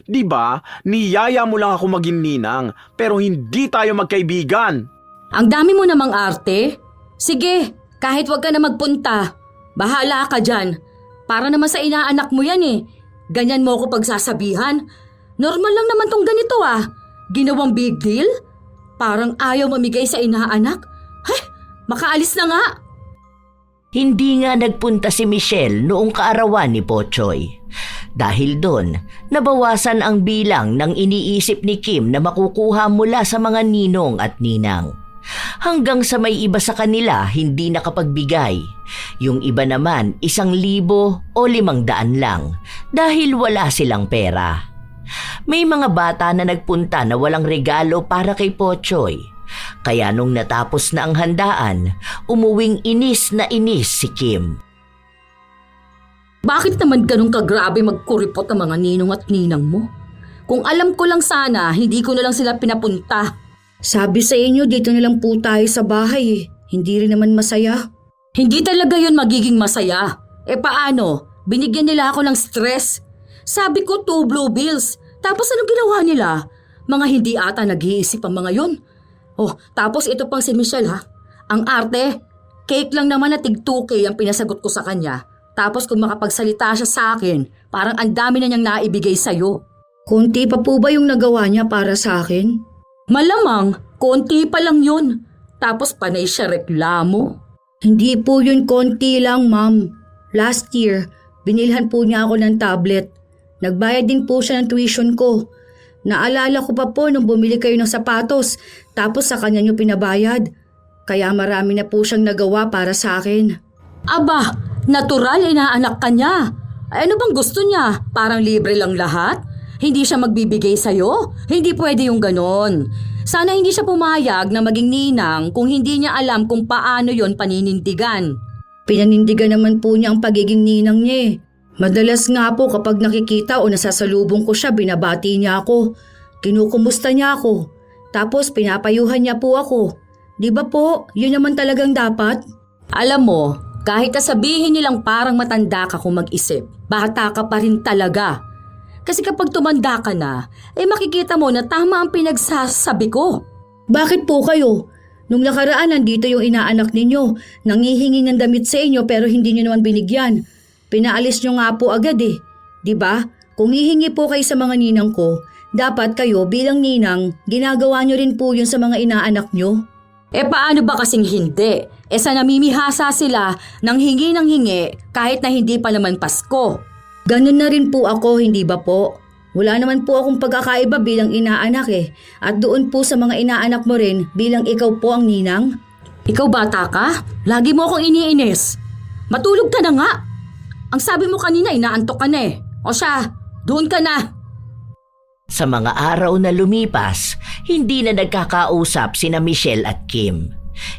Di ba? Niyaya mo lang ako maging ninang, pero hindi tayo magkaibigan. Ang dami mo namang arte. Sige, kahit wag ka na magpunta. Bahala ka dyan. Para naman sa inaanak mo yan Ganyan mo ako pagsasabihan. Normal lang naman tong ganito Ginawang big deal? Parang ayaw mamigay sa inaanak? Makaalis na nga! Hindi nga nagpunta si Michelle noong kaarawan ni Pochoy. Dahil doon, nabawasan ang bilang ng iniisip ni Kim na makukuha mula sa mga ninong at ninang. Hanggang sa may iba sa kanila hindi nakapagbigay. Yung iba naman 1,000 o 500 lang dahil wala silang pera. May mga bata na nagpunta na walang regalo para kay Pochoy. Kaya nung natapos na ang handaan, umuwing inis na inis si Kim. Bakit naman ganun kagrabe magkuripot ang mga ninong at ninang mo? Kung alam ko lang sana, hindi ko na lang sila pinapunta. Sabi sa inyo, dito na lang po tayo sa bahay Hindi rin naman masaya. Hindi talaga yun magiging masaya. Paano? Binigyan nila ako ng stress. Sabi ko 2 blue bills. Tapos ano ginawa nila? Mga hindi ata nag-iisip ang mga yon. Oh, tapos ito pang si Michelle ha. Ang arte, cake lang naman na tig 2K ang pinasagot ko sa kanya. Tapos kung makapagsalita siya sa akin, parang ang dami na niyang naibigay sa'yo. Konti pa po ba yung nagawa niya para sa akin? Malamang, konti pa lang yun. Tapos panay siya reklamo. Hindi po yun konti lang, ma'am. Last year, binilhan po niya ako ng tablet. Nagbayad din po siya ng tuition ko. Naalala ko pa po nung bumili kayo ng sapatos, tapos sa kanya niyo pinabayad. Kaya marami na po siyang nagawa para sa akin. Aba, natural inaanak ka niya. Ay, ano bang gusto niya? Parang libre lang lahat? Hindi siya magbibigay sa'yo? Hindi pwede yung ganon. Sana hindi siya pumayag na maging ninang kung hindi niya alam kung paano yon paninindigan. Pinanindigan naman po niya ang pagiging ninang niya eh. Madalas nga po kapag nakikita o nasasalubong ko siya, binabati niya ako. Kinukumusta niya ako. Tapos pinapayuhan niya po ako. Di ba po, yun naman talagang dapat? Alam mo, kahit sabihin nilang parang matanda ka kung mag-isip, bata ka pa rin talaga. Kasi kapag tumanda ka na, makikita mo na tama ang pinagsasabi ko. Bakit po kayo? Nung nakaraan nandito yung inaanak ninyo, nangihingi ng damit sa inyo pero hindi niyo naman binigyan. Pinaalis nyo nga po agad eh. Diba? Kung hihingi po kayo sa mga ninang ko, dapat kayo bilang ninang, ginagawa nyo rin po yun sa mga inaanak nyo. Paano ba kasing hindi? Sa namimihasa sila nang hingi ng hingi kahit na hindi pa naman Pasko. Ganun na rin po ako, hindi ba po? Wala naman po akong pagkakaiba bilang inaanak eh. At doon po sa mga inaanak mo rin bilang ikaw po ang ninang. Ikaw bata ka? Lagi mo akong iniinis. Matulog ka na nga. Ang sabi mo kanina, inaantok ka na eh. O siya, doon ka na. Sa mga araw na lumipas, hindi na nagkakausap sina Michelle at Kim.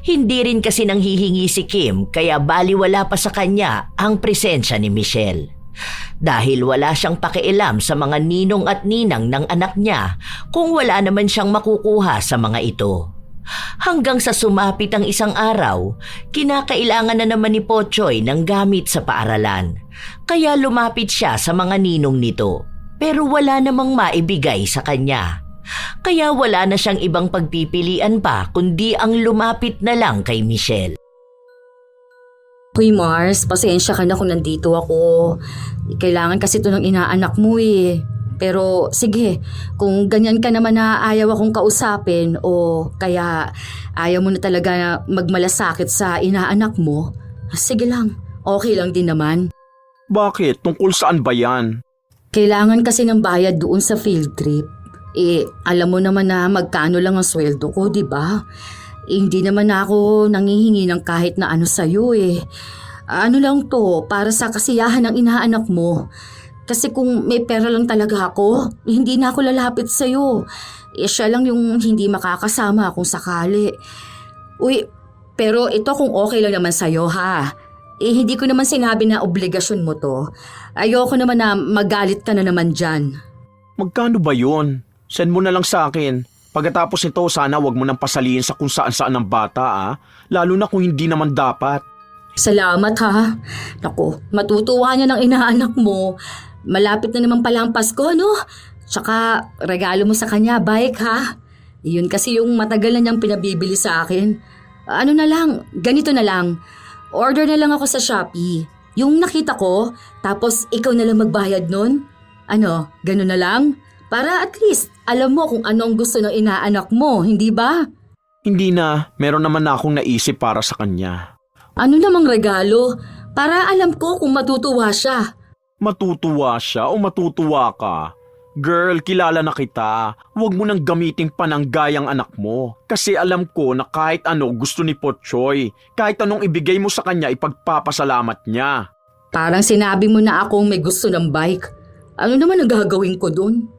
Hindi rin kasi nanghihingi si Kim kaya baliwala pa sa kanya ang presensya ni Michelle. Dahil wala siyang pakialam sa mga ninong at ninang ng anak niya kung wala naman siyang makukuha sa mga ito. Hanggang sa sumapit ang isang araw, kinakailangan na naman ni Pochoy ng gamit sa paaralan. Kaya lumapit siya sa mga ninong nito, pero wala namang maibigay sa kanya. Kaya wala na siyang ibang pagpipilian pa kundi ang lumapit na lang kay Michelle. Hoy Mars, pasensya ka na kung nandito ako. Kailangan kasi ito ng inaanak mo eh. Pero sige, kung ganyan ka naman na ayaw akong kausapin o kaya ayaw mo na talaga magmalasakit sa inaanak mo, sige lang, okay lang din naman. Bakit? Tungkol saan ba yan? Kailangan kasi ng bayad doon sa field trip. Alam mo naman na magkano lang ang sweldo ko, di ba? Hindi naman ako nangihingi ng kahit na ano sa'yo eh. Ano lang to, para sa kasiyahan ng inaanak mo. Kasi kung may pera lang talaga ako, hindi na ako lalapit sa'yo. Siya lang yung hindi makakasama kung sakali. Uy, pero ito kung okay lang naman sa'yo ha. Hindi ko naman sinabi na obligasyon mo to. Ayoko naman na magalit ka na naman dyan. Magkano ba yun? Send mo na lang sa akin. Pagkatapos nito, sana wag mo nang pasaliin sa kung saan-saan ng bata ah. Lalo na kung hindi naman dapat. Salamat ha. Naku, matutuwa niya ng inaanak mo. Malapit na naman pala ang Pasko, no? Tsaka, regalo mo sa kanya, bike ha? Yun kasi yung matagal na niyang pinabibili sa akin. Ano na lang, ganito na lang. Order na lang ako sa Shopee. Yung nakita ko, tapos ikaw na lang magbayad nun. Ano, ganun na lang? Para at least, alam mo kung anong gusto ng inaanak mo, hindi ba? Hindi na, meron naman na akong naisip para sa kanya. Ano namang regalo? Para alam ko kung matutuwa siya. Matutuwa siya o matutuwa ka? Girl, kilala na kita. Huwag mo nang gamiting pananggayang anak mo. Kasi alam ko na kahit ano gusto ni Pochoy. Kahit anong ibigay mo sa kanya, ipagpapasalamat niya. Parang sinabi mo na akong may gusto ng bike. Ano naman ang gagawin ko dun?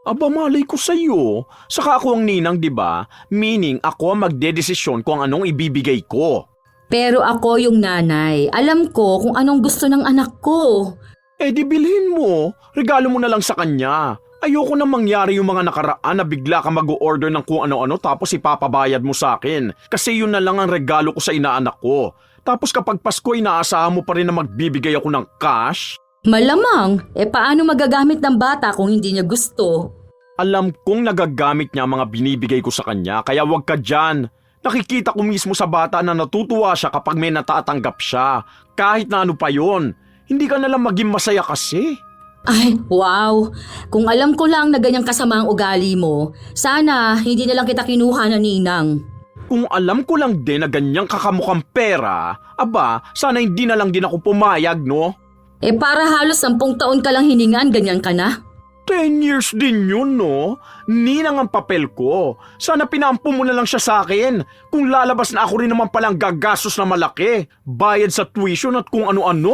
Aba, malay ko sa'yo. Saka ako ang ninang, di ba? Meaning, ako ang magdedesisyon kung anong ibibigay ko. Pero ako yung nanay. Alam ko kung anong gusto ng anak ko. Di bilhin mo. Regalo mo na lang sa kanya. Ayoko na mangyari yung mga nakaraan na bigla ka mag-o-order ng kung ano-ano tapos ipapabayad mo sa akin. Kasi yun na lang ang regalo ko sa inaanak ko. Tapos kapag Pasko, inaasahan mo pa rin na magbibigay ako ng cash? Malamang, paano magagamit ng bata kung hindi niya gusto? Alam kong nagagamit niya ang mga binibigay ko sa kanya, kaya wag ka dyan. Nakikita ko mismo sa bata na natutuwa siya kapag may natatanggap siya. Kahit na ano pa yon. Hindi ka nalang maging masaya kasi. Ay, wow! Kung alam ko lang na ganyang kasama ang ugali mo, sana hindi na lang kita kinuha na ninang. Kung alam ko lang din na ganyang kakamukhang pera, aba, sana hindi na lang din ako pumayag, no? Para halos 10 taon ka lang hiningan, ganyan ka na? 10 years din yun, no? Ninang ang papel ko. Sana pinampo mo na lang siya sa akin. Kung lalabas na ako rin naman palang gagastos na malaki. Bayad sa tuition at kung ano-ano.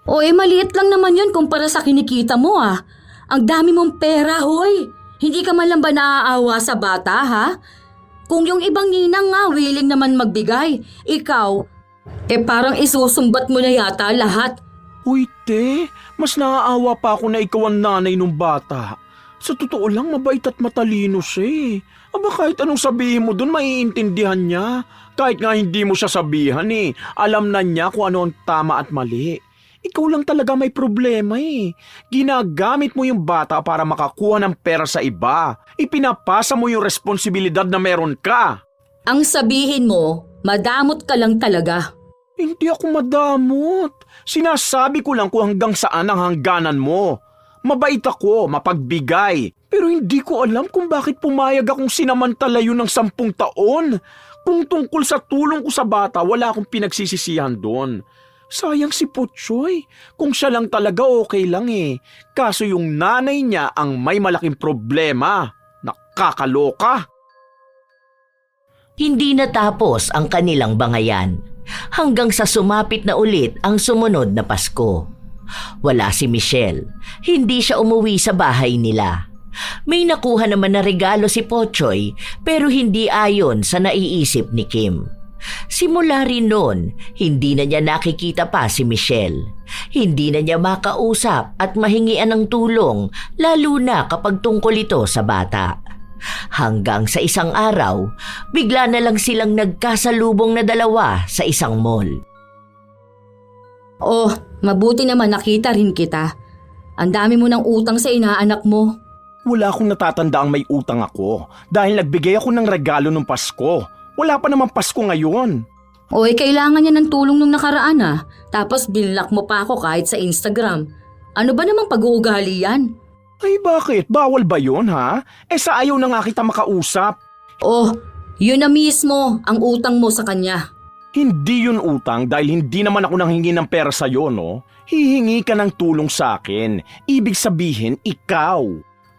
Maliit lang naman yun kumpara sa kinikita mo Ang dami mong pera, hoy. Hindi ka man lang ba naaawa sa bata, ha? Kung yung ibang ninang nga willing naman magbigay, ikaw, parang isusumbat mo na yata lahat. Uy, te, mas naaawa pa ako na ikaw ang nanay nung bata. Sa totoo lang, mabait at matalino siya eh. Aba kahit anong sabihin mo dun, maiintindihan niya. Kahit nga hindi mo siya sabihan eh, alam na niya kung ano ang tama at mali. Ikaw lang talaga may problema eh. Ginagamit mo yung bata para makakuha ng pera sa iba. Ipinapasa mo yung responsibilidad na meron ka. Ang sabihin mo, madamot ka lang talaga. Hindi ako madamot. Sinasabi ko lang kung hanggang saan ang hangganan mo. Mabait ako, mapagbigay. Pero hindi ko alam kung bakit pumayag akong sinamantala yun ng 10 taon. Kung tungkol sa tulong ko sa bata, wala akong pinagsisisihan doon. Sayang si Putsoy. Kung siya lang talaga okay lang eh. Kaso yung nanay niya ang may malaking problema. Nakakaloka. Hindi natapos ang kanilang bangayan hanggang sa sumapit na ulit ang sumunod na Pasko. Wala si Michelle. Hindi siya umuwi sa bahay nila. May nakuha naman na regalo si Pochoy pero hindi ayon sa naiisip ni Kim. Simula rin noon, hindi na niya nakikita pa si Michelle. Hindi na niya makausap at mahingian ng tulong lalo na kapag tungkol ito sa bata. Hanggang sa isang araw, bigla na lang silang nagkasalubong na dalawa sa isang mall. Mabuti naman nakita rin kita. Ang dami mo ng utang sa inaanak mo. Wala akong natatanda ang may utang ako dahil nagbigay ako ng regalo nung Pasko. Wala pa naman Pasko ngayon. Kailangan niya ng tulong nung nakaraan Tapos binlock mo pa ako kahit sa Instagram. Ano ba namang pag-uugali yan? Ay bakit? Bawal ba yun ha? Sa ayaw na nga kita makausap. Yun na mismo ang utang mo sa kanya. Hindi yun utang dahil hindi naman ako nanghingi ng pera sa'yo, no? Hihingi ka ng tulong sa akin. Ibig sabihin, ikaw.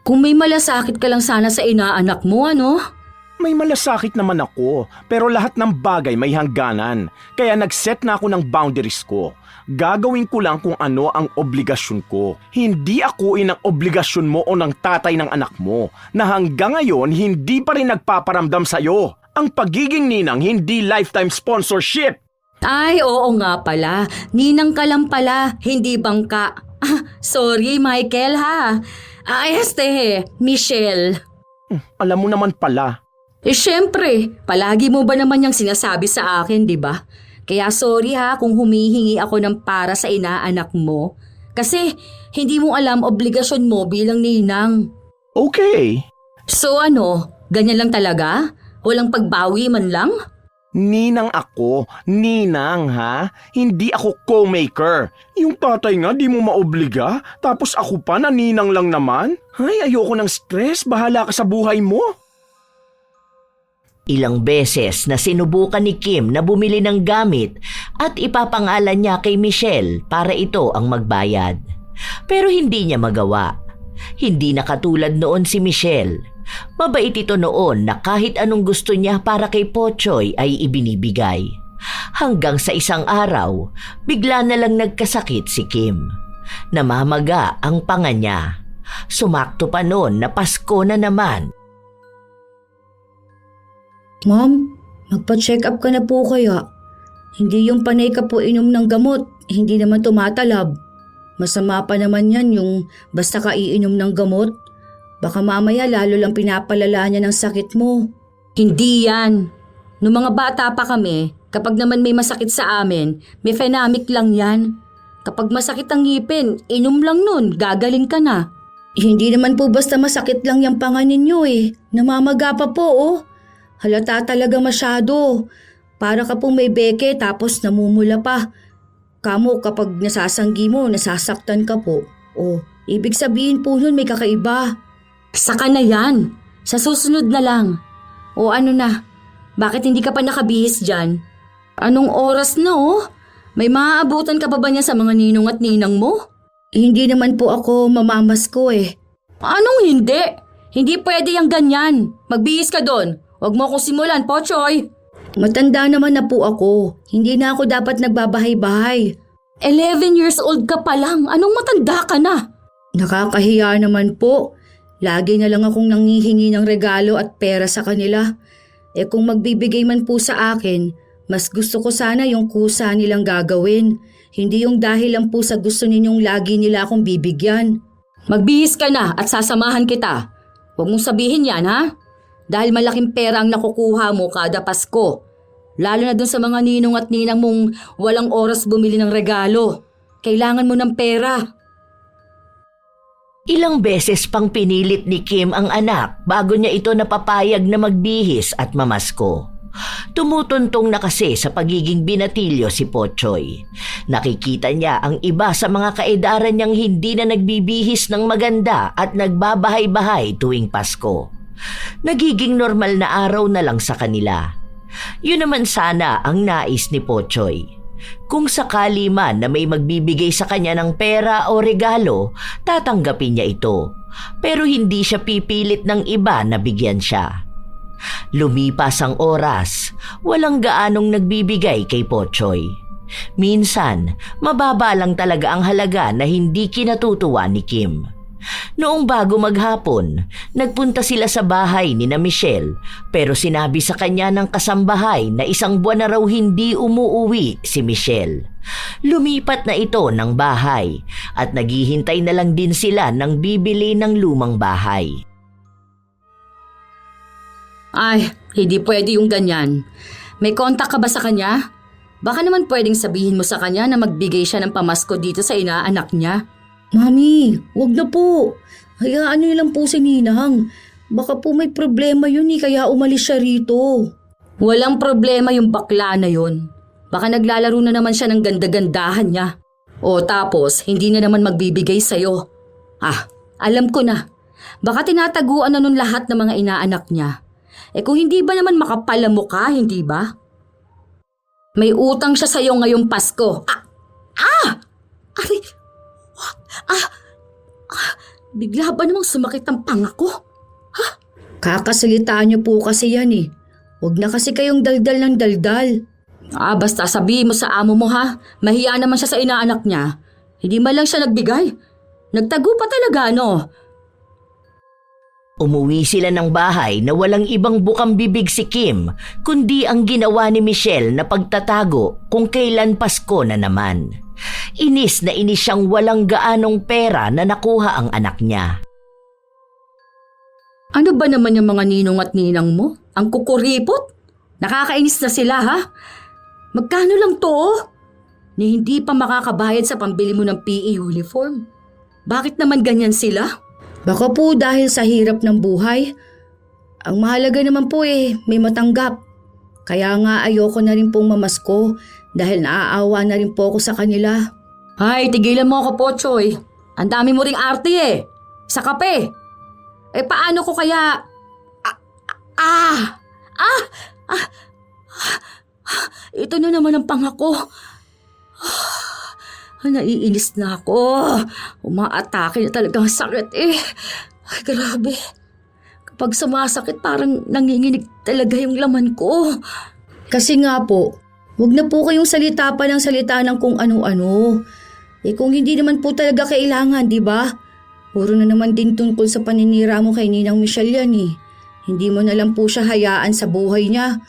Kung may malasakit ka lang sana sa inaanak mo, ano? May malasakit naman ako, pero lahat ng bagay may hangganan. Kaya nag-set na ako ng boundaries ko. Gagawin ko lang kung ano ang obligasyon ko. Hindi akuin ang obligasyon mo o ng tatay ng anak mo na hanggang ngayon hindi pa rin nagpaparamdam sa'yo. Ang pagiging ninang hindi lifetime sponsorship. Ay, oo nga pala. Ninang ka lang pala, hindi bangka. Sorry, Michael Michelle. Alam mo naman pala. Syempre, palagi mo ba naman yung sinasabi sa akin, di ba? Kaya sorry kung humihingi ako ng para sa inaanak mo. Kasi hindi mo alam obligasyon mo bilang ninang. Okay. So ganyan lang talaga? Walang pagbawi man lang? Ninang ako. Ninang ha? Hindi ako co-maker. Yung tatay nga di mo maobliga, tapos ako pa na ninang lang naman? Ay, ayoko ng stress. Bahala ka sa buhay mo. Ilang beses na sinubukan ni Kim na bumili ng gamit at ipapangalan niya kay Michelle para ito ang magbayad. Pero hindi niya magawa. Hindi na katulad noon si Michelle. Mabait ito noon na kahit anong gusto niya para kay Pochoy ay ibinibigay. Hanggang sa isang araw, bigla na lang nagkasakit si Kim. Namamaga ang panga niya. Sumakto pa noon na Pasko na naman. Ma'am, magpa-check up ka na po kaya. Hindi yung panay ka po inom ng gamot, hindi naman tumatalab. Masama pa naman yan yung basta ka iinom ng gamot. Baka mamaya lalo lang pinapalala niya ng sakit mo. Hindi yan. Noong mga bata pa kami, kapag naman may masakit sa amin, may phenamic lang yan. Kapag masakit ang ngipin, inom lang nun, gagaling ka na. Hindi naman po basta masakit lang yung panga ninyo eh. Namamaga pa po oh. Halata talaga masyado. Para ka pong may beke tapos namumula pa. Kamo kapag nasasanggi mo, nasasaktan ka po. Oh, ibig sabihin po nun may kakaiba. Saka na yan. Sa susunod na lang. O ano na, bakit hindi ka pa nakabihis dyan? Anong oras na oh? May maaabutan ka pa ba niya sa mga ninong at ninang mo? Hindi naman po ako mamamasko eh. Anong hindi? Hindi pwede yung ganyan. Magbihis ka doon. Huwag mo akong simulan, Pochoy. Matanda naman na po ako. Hindi na ako dapat nagbabahay-bahay. 11 years old ka pa lang. Anong matanda ka na? Nakakahiya naman po. Lagi na lang akong nangihingi ng regalo at pera sa kanila. Eh kung magbibigay man po sa akin, mas gusto ko sana yung kusa nilang gagawin. Hindi yung dahil lang po sa gusto ninyong lagi nila akong bibigyan. Magbihis ka na at sasamahan kita. Huwag mong sabihin yan ha? Dahil malaking pera ang nakukuha mo kada Pasko. Lalo na dun sa mga ninong at ninang mong walang oras bumili ng regalo. Kailangan mo ng pera. Ilang beses pang pinilit ni Kim ang anak bago niya ito napapayag na magbihis at mamasko. Tumutuntong na kasi sa pagiging binatilyo si Pochoy. Nakikita niya ang iba sa mga kaedaran niyang hindi na nagbibihis ng maganda at nagbabahay-bahay tuwing Pasko. Nagiging normal na araw na lang sa kanila. Yun naman sana ang nais ni Pochoy. Kung sakali man na may magbibigay sa kanya ng pera o regalo, tatanggapin niya ito. Pero hindi siya pipilit ng iba na bigyan siya. Lumipas ang oras, walang gaanong nagbibigay kay Pochoy. Minsan, mababa lang talaga ang halaga na hindi kinatutuwa ni Kim. Noong bago maghapon, nagpunta sila sa bahay ni na Michelle pero sinabi sa kanya ng kasambahay na 1 buwan na raw hindi umuuwi si Michelle. Lumipat na ito ng bahay at naghihintay na lang din sila ng bibili ng lumang bahay. Ay, hindi pwede yung ganyan. May kontak ka ba sa kanya? Baka naman pwedeng sabihin mo sa kanya na magbigay siya ng pamasko dito sa inaanak niya. Mami, wag na po. Hayaan niyo lang po si Ninang. Baka po may problema yun kaya umalis siya rito. Walang problema yung bakla na yun. Baka naglalaro na naman siya ng ganda-gandahan niya. O tapos, hindi na naman magbibigay sa'yo. Ah, alam ko na. Baka tinataguan na nun lahat ng mga inaanak niya. Eh kung hindi ba naman makapal ang mukha, hindi ba? May utang siya sa'yo ngayong Pasko. Aray! Bigla ba namang sumakit ang panga ko? Ha? Kakasalitaan niyo po kasi yan eh. Huwag na kasi kayong daldal ng daldal. Basta sabihin mo sa amo mo ha. Mahiya naman siya sa inaanak niya. Hindi man lang siya nagbigay. Nagtago pa talaga no? Umuwi sila ng bahay na walang ibang bukang bibig si Kim kundi ang ginawa ni Michelle na pagtatago kung kailan Pasko na naman. Inis na inis siyang walang gaanong pera na nakuha ang anak niya. Ano ba naman yung mga ninong at ninang mo? Ang kukuripot? Nakakainis na sila ha? Magkano lang to? Ni hindi pa makakabayad sa pambili mo ng PE uniform. Bakit naman ganyan sila? Baka po dahil sa hirap ng buhay. Ang mahalaga naman po may matanggap. Kaya nga ayoko na rin pong mamasko dahil naaawa na rin po ako sa kanila. Ay, tigilan mo ako po, Choy. Ang dami mo ring arte sa kape. Paano ko kaya... Ito na naman ang pangako. Naiinis na ako. Umaatake na talaga ang sakit Ay, grabe. Kapag sumasakit parang nanginginig talaga yung laman ko. Kasi nga po, huwag na po kayong salita pa ng salita ng kung ano-ano. Kung hindi naman po talaga kailangan, di ba? Puro na naman din tungkol sa paninira mo kay Ninang Michelle yan Hindi mo na lang po siya hayaan sa buhay niya.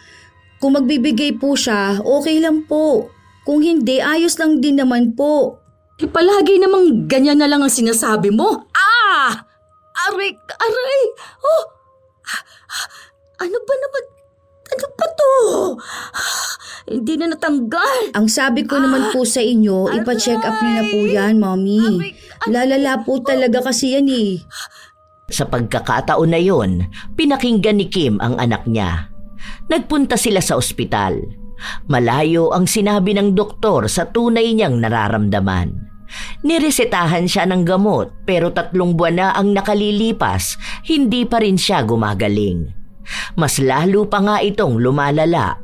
Kung magbibigay po siya, okay lang po. Kung hindi, ayos lang din naman po. Palagi namang ganyan na lang ang sinasabi mo. Aray! Oh! Ano ba naman Ano pa to? Hindi na natanggal. Ang sabi ko naman po sa inyo, ipa-check up niyo na po yan, Mommy. Lalala po talaga kasi yan eh. Sa pagkakataon na yon, pinakinggan ni Kim ang anak niya. Nagpunta sila sa ospital. Malayo ang sinabi ng doktor sa tunay niyang nararamdaman. Niresetahan siya ng gamot pero 3 buwan na ang nakalilipas, hindi pa rin siya gumagaling. Mas lalo pa nga itong lumalala.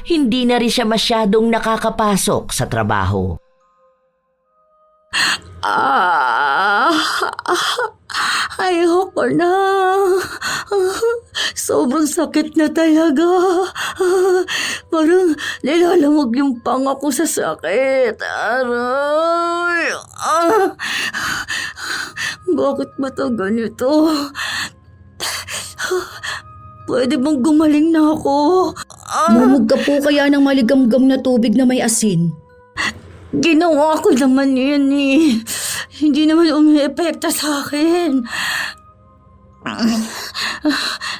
Hindi na rin siya masyadong nakakapasok sa trabaho. Ayoko na. Sobrang sakit na talaga. Parang nilalamog yung panga ko sa sakit. Aray. Bakit ba ito ganito? Pwede bang gumaling na ako? Mumog ka po kaya ng maligamgam na tubig na may asin. Ginawa ko naman yun eh. Hindi naman umiepekta sa akin.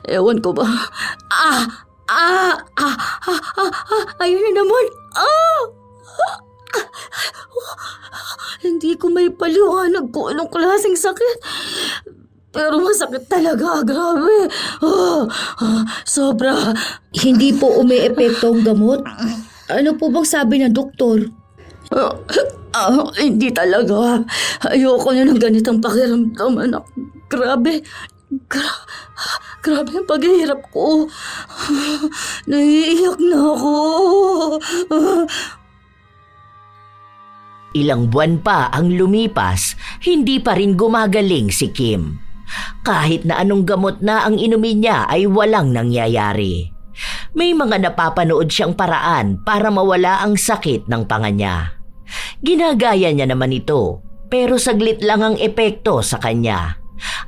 Ewan ko ba? Ayun na naman. Hindi ko may paliwanag kung anong klaseng sakit. Pero masakit talaga, grabe. Sobra. Hindi po umiepekto ang gamot? Ano po bang sabi ng doktor? Hindi talaga. Ayoko na ng ganitong pakiramdam, anak. Grabe. Grabe ang paghihirap ko. Naiiyak na ako. Ilang buwan pa ang lumipas, hindi pa rin gumagaling si Kim. Kahit na anong gamot na ang inumin niya ay walang nangyayari. May mga napapanood siyang paraan para mawala ang sakit ng panga niya. Ginagaya niya naman ito, pero saglit lang ang epekto sa kanya.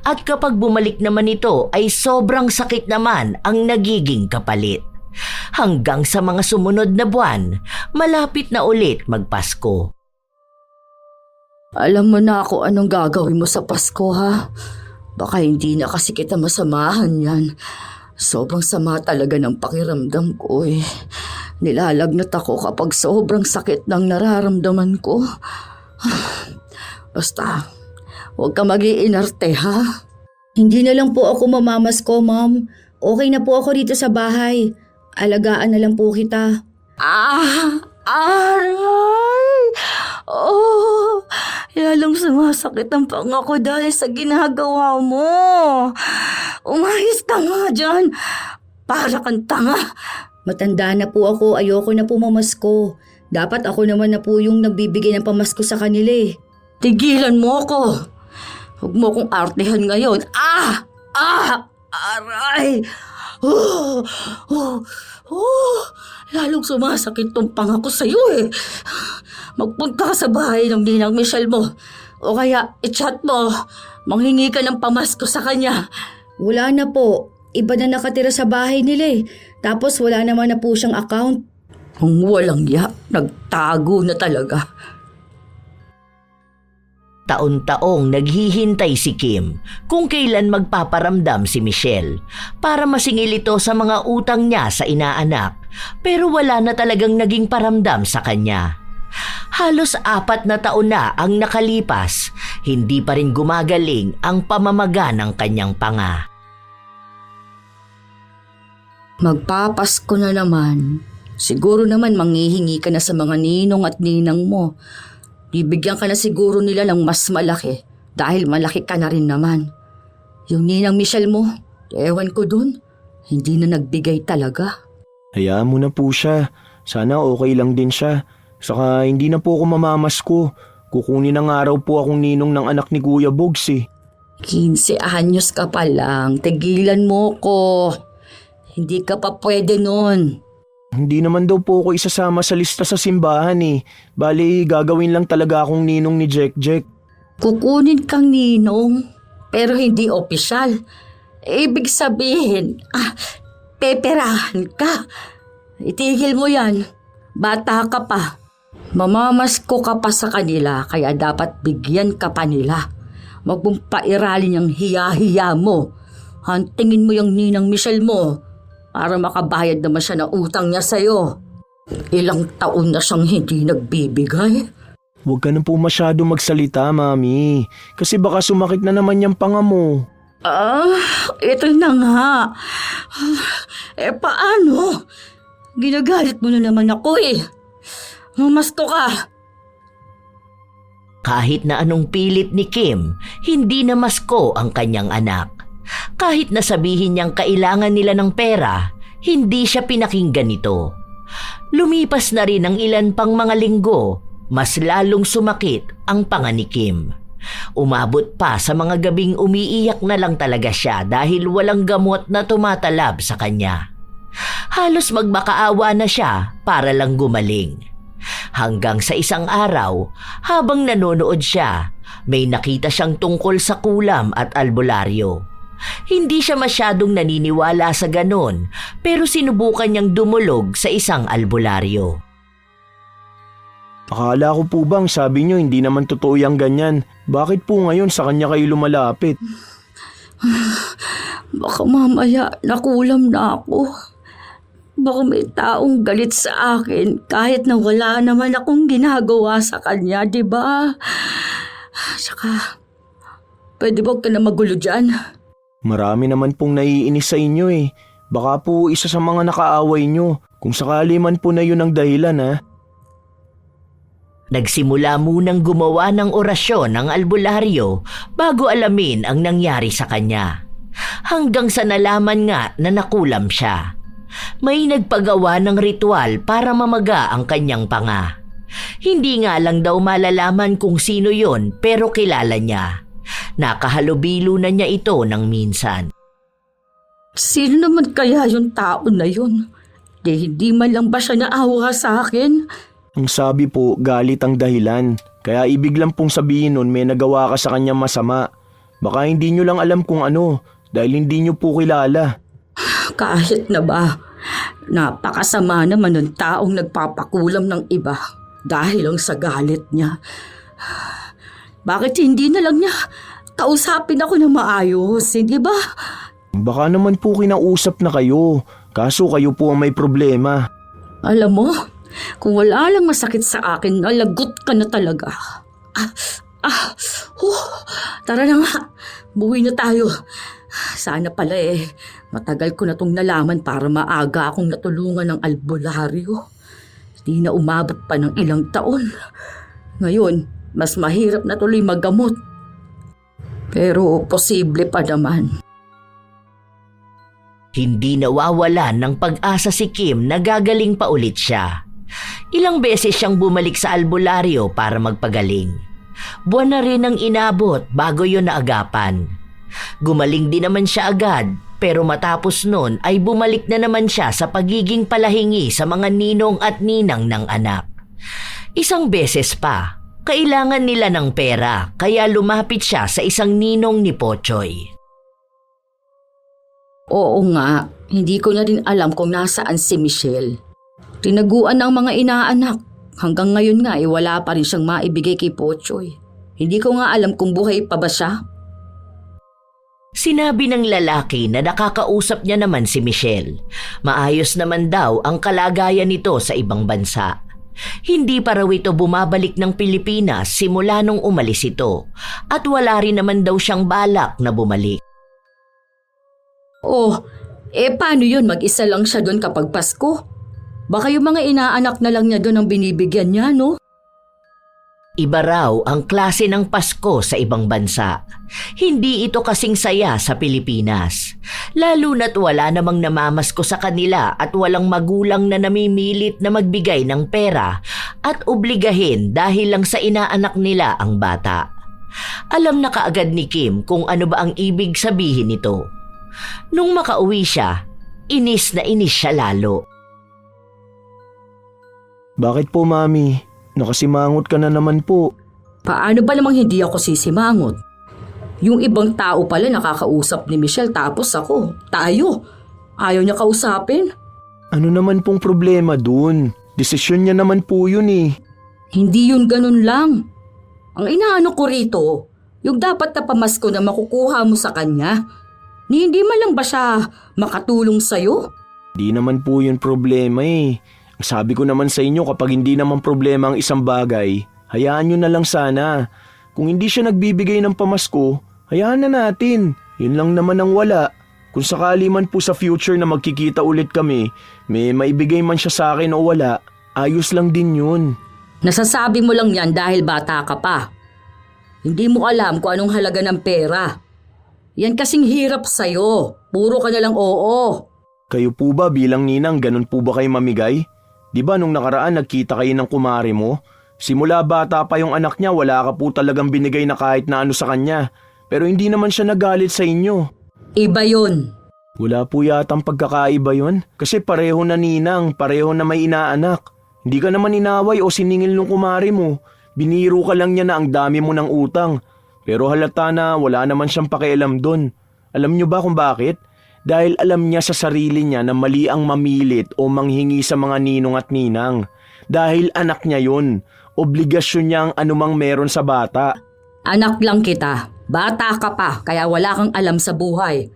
At kapag bumalik naman ito ay sobrang sakit naman ang nagiging kapalit. Hanggang sa mga sumunod na buwan, malapit na ulit magpasko. Alam mo na ako anong gagawin mo sa Pasko, ha? Baka hindi na kasi kita masamahan yan. Sobrang sama talaga ng pakiramdam ko eh. Nilalagnat ako kapag sobrang sakit ng nararamdaman ko. Basta, huwag ka mag-iinarte, ha? Hindi na lang po ako mamamasko, Ma'am. Okay na po ako dito sa bahay. Alagaan na lang po kita. Aray! Oh, lalong sumasakit ang panga ko dahil sa ginagawa mo. Umayos ka nga dyan. Para kang tanga. Matanda na po ako, ayoko na po mamasko. Dapat ako naman na po yung nagbibigay ng pamasko sa kanila eh. Tigilan mo ako. Huwag mo akong artehan ngayon. Aray! Lalong sumasakit tong panga ko sa'yo eh. Magpunta ka sa bahay ng ninang Michelle mo. O kaya i-chat mo. Manghingi ka ng pamasko sa kanya. Wala na po. Iba na nakatira sa bahay nila eh. Tapos wala naman na po siyang account. Kung walang ya, nagtago na talaga. Taon-taong naghihintay si Kim kung kailan magpaparamdam si Michelle para masingil ito sa mga utang niya sa inaanak, pero wala na talagang naging paramdam sa kanya. Halos 4 na taon na ang nakalipas, hindi pa rin gumagaling ang pamamaga ng kanyang panga. Magpapasko na naman. Siguro naman manghihingi ka na sa mga ninong at ninang mo. Bibigyan ka na siguro nila ng mas malaki dahil malaki ka na rin naman. Yung ninang Michelle mo, ewan ko dun, hindi na nagbigay talaga. Hayaan mo na po siya. Sana okay lang din siya. Saka hindi na po ako mamamasko. Kukunin ng araw po akong ninong ng anak ni Kuya Bogs eh. 15 anyos ka pa lang, tigilan mo ko. Hindi ka pa pwede nun. Hindi naman daw po ako isasama sa lista sa simbahan eh. Bali, gagawin lang talaga akong ninong ni Jack. Kukunin kang ninong, pero hindi opisyal. Ibig sabihin, peperahan ka. Itigil mo yan. Bata ka pa. Mamamasko ka pa sa kanila, kaya dapat bigyan ka pa nila. Wag mong pairalin yung hiya-hiya mo. Hantingin mo yung ninang Michelle mo. para makabayad naman siya ng utang niya sa'yo. Ilang taon na siyang hindi nagbibigay. Huwag ka na po masyado magsalita, Mami. Kasi baka sumakit na naman yung panga mo. Ito na nga. Paano? Ginagalit mo na naman ako eh. Mamasto ka. Kahit na anong pilit ni Kim, hindi namasko ang kanyang anak. Kahit na sabihin niyang kailangan nila ng pera, hindi siya pinakinggan nito. Lumipas na rin ang ilan pang mga linggo, mas lalong sumakit ang panga ni Kim. Umabot pa sa mga gabing umiiyak na lang talaga siya dahil walang gamot na tumatalab sa kanya. Halos magmakaawa na siya para lang gumaling. Hanggang sa isang araw, habang nanonood siya, may nakita siyang tungkol sa kulam at albularyo. Hindi siya masyadong naniniwala sa ganon, pero sinubukan niyang dumulog sa isang albularyo. Akala ko po bang sabi niyo hindi naman totoo yung ganyan? Bakit po ngayon sa kanya kayo lumalapit? Baka mamaya nakulam na ako. Baka may taong galit sa akin kahit na wala naman akong ginagawa sa kanya, di ba? Saka, pwede ba ka na magulo dyan? Marami naman pong naiinis sa inyo eh. Baka po isa sa mga nakaaway nyo. Kung sakali man po na yun ang dahilan ha. Nagsimula munang gumawa ng orasyon ng albularyo bago alamin ang nangyari sa kanya. Hanggang sa nalaman nga na nakulam siya. May nagpagawa ng ritual para mamaga ang kanyang panga. Hindi nga lang daw malalaman kung sino yon pero kilala niya. Nakahalubilo na niya ito ng minsan. Sino naman kaya yung tao na yun? Hindi man lang ba siya naawa sa akin? Ang sabi po, galit ang dahilan. Kaya ibig lang pong sabihin nun may nagawa ka sa kanya masama. Baka hindi nyo lang alam kung ano dahil hindi nyo po kilala. Kahit na ba, napakasama naman ng taong nagpapakulam ng iba dahil lang sa galit niya. Bakit hindi na lang niya kausapin ako na maayos, hindi ba? Baka naman po kinausap na kayo. Kaso kayo po ang may problema. Alam mo, kung wala lang masakit sa akin, nalagot ka na talaga. Tara na nga, buwi na tayo. Sana pala matagal ko na tong nalaman para maaga akong natulungan ng albularyo. Di na umabot pa ng ilang taon. Ngayon, mas mahirap na tuloy maggamot. Pero posible pa naman. Hindi nawawalan ng pag-asa si Kim na gagaling pa ulit siya. Ilang beses siyang bumalik sa albularyo para magpagaling. Buwan na rin ang inabot bago yon naagapan. Gumaling din naman siya agad, pero matapos nun ay bumalik na naman siya sa pagiging palahingi sa mga ninong at ninang ng anak. Isang beses pa, kailangan nila ng pera kaya lumapit siya sa isang ninong ni Pochoy. Oo nga, hindi ko na rin alam kung nasaan si Michelle. Tinaguan ng mga inaanak. Hanggang ngayon nga wala pa rin siyang maibigay kay Pochoy. Hindi ko nga alam kung buhay pa ba siya. Sinabi ng lalaki na nakakausap niya naman si Michelle. Maayos naman daw ang kalagayan nito sa ibang bansa. Hindi pa raw ito bumabalik ng Pilipinas simula nung umalis ito at wala rin naman daw siyang balak na bumalik. Oh, paano yun? Mag-isa lang siya doon kapag Pasko? Baka yung mga inaanak na lang niya doon ang binibigyan niya, no? Iba raw ang klase ng Pasko sa ibang bansa. Hindi ito kasing saya sa Pilipinas. Lalo na't wala namang namamasko sa kanila at walang magulang na namimilit na magbigay ng pera at obligahin dahil lang sa inaanak nila ang bata. Alam na kaagad ni Kim kung ano ba ang ibig sabihin nito. Nung makauwi siya, inis na inis siya lalo. Bakit po, Mami? Nakasimangot ka na naman po. Paano ba namang hindi ako sisimangot? Yung ibang tao pala nakakausap ni Michelle tapos ako, tayo. Ayaw niya kausapin. Ano naman pong problema dun? Desisyon niya naman po yun eh. Hindi yun ganun lang. Ang inaano ko rito, yung dapat na pamasko na makukuha mo sa kanya, ni hindi man lang ba siya makatulong sa'yo? Di naman po yun problema eh. Sabi ko naman sa inyo kapag hindi naman problema ang isang bagay, hayaan nyo na lang sana. Kung hindi siya nagbibigay ng pamasko, hayaan na natin. Yun lang naman ang wala. Kung sakali man po sa future na magkikita ulit kami, may maibigay man siya sa akin o wala, ayos lang din yun. Nasasabi mo lang yan dahil bata ka pa. Hindi mo alam kung anong halaga ng pera. Yan kasing hirap sa'yo. Puro ka na lang oo. Kayo po ba bilang ninang ganun po ba kayo mamigay? Di ba nung nakaraan nagkita kayo ng kumare mo? Simula bata pa yung anak niya, wala ka po talagang binigay na kahit na ano sa kanya. Pero hindi naman siya nagalit sa inyo. Iba yun. Wala po yatang pagkakaiba yun. Kasi pareho na ninang, pareho na may inaanak. Hindi ka naman inaway o siningil nung kumare mo. Biniro ka lang niya na ang dami mo ng utang. Pero halata na wala naman siyang pakialam doon. Alam niyo ba kung bakit? Dahil alam niya sa sarili niya na mali ang mamilit o manghingi sa mga ninong at ninang. Dahil anak niya yun. Obligasyon niya ang anumang meron sa bata. Anak lang kita. Bata ka pa, kaya wala kang alam sa buhay.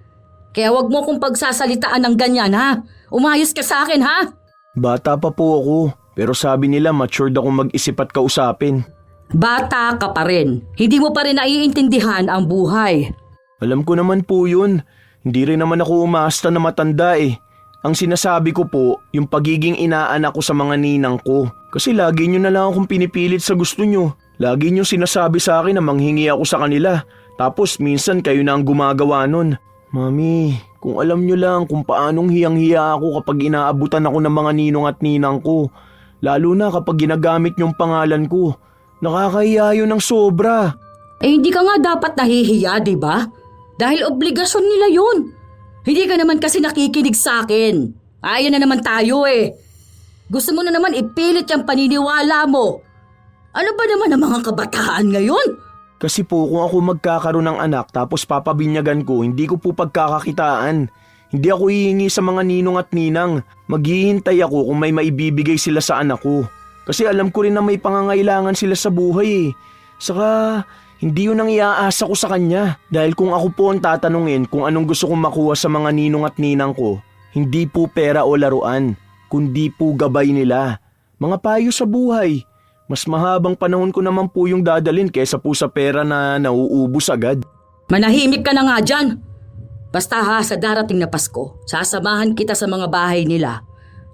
Kaya wag mo kong pagsasalitaan ng ganyan, ha? Umayos ka sa akin, ha? Bata pa po ako, pero sabi nila matured akong mag-isip at kausapin. Bata ka pa rin. Hindi mo pa rin naiintindihan ang buhay. Alam ko naman po yun. Hindi rin naman ako umasta na matanda eh. Ang sinasabi ko po, yung pagiging inaanak ko sa mga ninang ko. Kasi lagi nyo na lang akong pinipilit sa gusto nyo. Lagi nyo sinasabi sa akin na manghingi ako sa kanila. Tapos minsan kayo na ang gumagawa nun. Mami, kung alam nyo lang kung paanong hiyang-hiya ako kapag inaabutan ako ng mga ninong at ninang ko. Lalo na kapag ginagamit yung pangalan ko. Nakakahiya yun ng sobra. Eh hindi ka nga dapat nahihiya, di ba? Dahil obligasyon nila yun. Hindi ka naman kasi nakikinig sa akin. Ayaw na naman tayo eh. Gusto mo na naman ipilit yung paniniwala mo. Ano ba naman ang mga kabataan ngayon? Kasi po kung ako magkakaroon ng anak tapos papabinyagan ko, hindi ko po pagkakakitaan. Hindi ako hihingi sa mga ninong at ninang. Maghihintay ako kung may maibibigay sila sa anak ko. Kasi alam ko rin na may pangangailangan sila sa buhay eh. Saka hindi yun ang iaasa ko sa kanya. Dahil kung ako po ang tatanungin kung anong gusto kong makuha sa mga ninong at ninang ko, hindi po pera o laruan, kundi po gabay nila. Mga payo sa buhay. Mas mahabang panahon ko naman po yung dadalin kaysa po sa pera na nauubos agad. Manahimik ka na nga dyan. Basta ha, sa darating na Pasko, sasamahan kita sa mga bahay nila.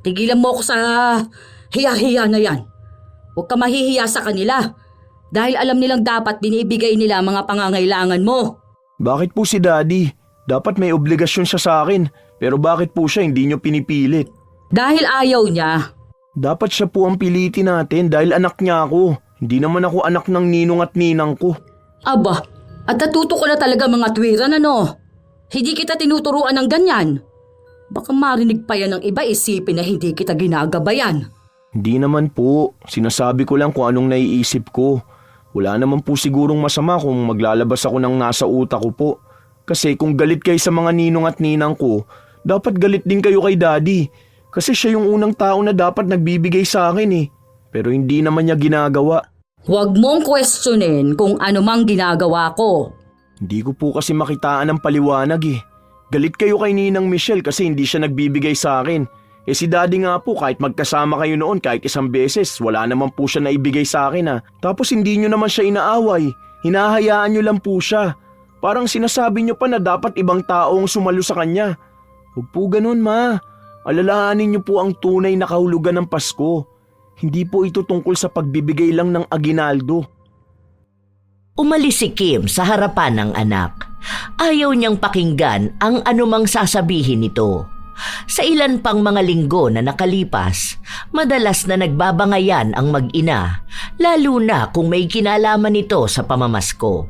Tigilan mo ako sa hiya-hiya na yan. Huwag ka mahihiya sa kanila. Dahil alam nilang dapat binibigay nila ang mga pangangailangan mo. Bakit po si Daddy? Dapat may obligasyon siya sa akin. Pero bakit po siya hindi niyo pinipilit? Dahil ayaw niya. Dapat siya po ang pilitin natin dahil anak niya ako. Hindi naman ako anak ng ninong at ninang ko. Aba, at natuto ko na talaga mga tuwiran ano. Hindi kita tinuturuan ng ganyan. Baka marinig pa yan ng iba, isipin na hindi kita ginagabayan. Hindi naman po. Sinasabi ko lang kung anong naiisip ko. Wala naman po sigurong masama kung maglalabas ako ng nasa utak ko po. Kasi kung galit kayo sa mga ninong at ninang ko, dapat galit din kayo kay Daddy. Kasi siya yung unang tao na dapat nagbibigay sa akin eh. Pero hindi naman niya ginagawa. Huwag mong questionin kung ano mang ginagawa ko. Hindi ko po kasi makitaan ng paliwanag eh. Galit kayo kay Ninang Michelle kasi hindi siya nagbibigay sa akin. Eh si Daddy nga po kahit magkasama kayo noon kahit isang beses, wala naman po siya naibigay sa akin ah. Tapos hindi nyo naman siya inaaway. Hinahayaan nyo lang po siya. Parang sinasabi nyo pa na dapat ibang tao ang sumalo sa kanya. Huwag po ganun ma. Alalahanin niyo po ang tunay na kahulugan ng Pasko. Hindi po ito tungkol sa pagbibigay lang ng aginaldo. Umalis si Kim sa harapan ng anak. Ayaw niyang pakinggan ang anumang sasabihin nito. Sa ilan pang mga linggo na nakalipas, madalas na nagbabangayan ang mag-ina, lalo na kung may kinalaman nito sa pamamasko.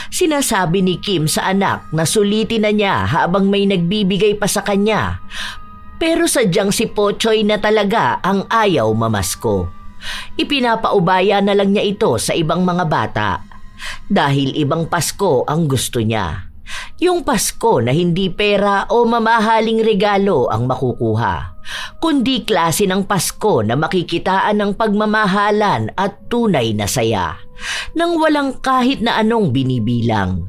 Sinasabi ni Kim sa anak na sulitin na niya habang may nagbibigay pa sa kanya. Pero sadyang si Pochoy na talaga ang ayaw mamasko. Ipinapaubaya na lang niya ito sa ibang mga bata. Dahil ibang Pasko ang gusto niya. Yung Pasko na hindi pera o mamahaling regalo ang makukuha, kundi klase ng Pasko na makikitaan ng pagmamahalan at tunay na saya, nang walang kahit na anong binibilang.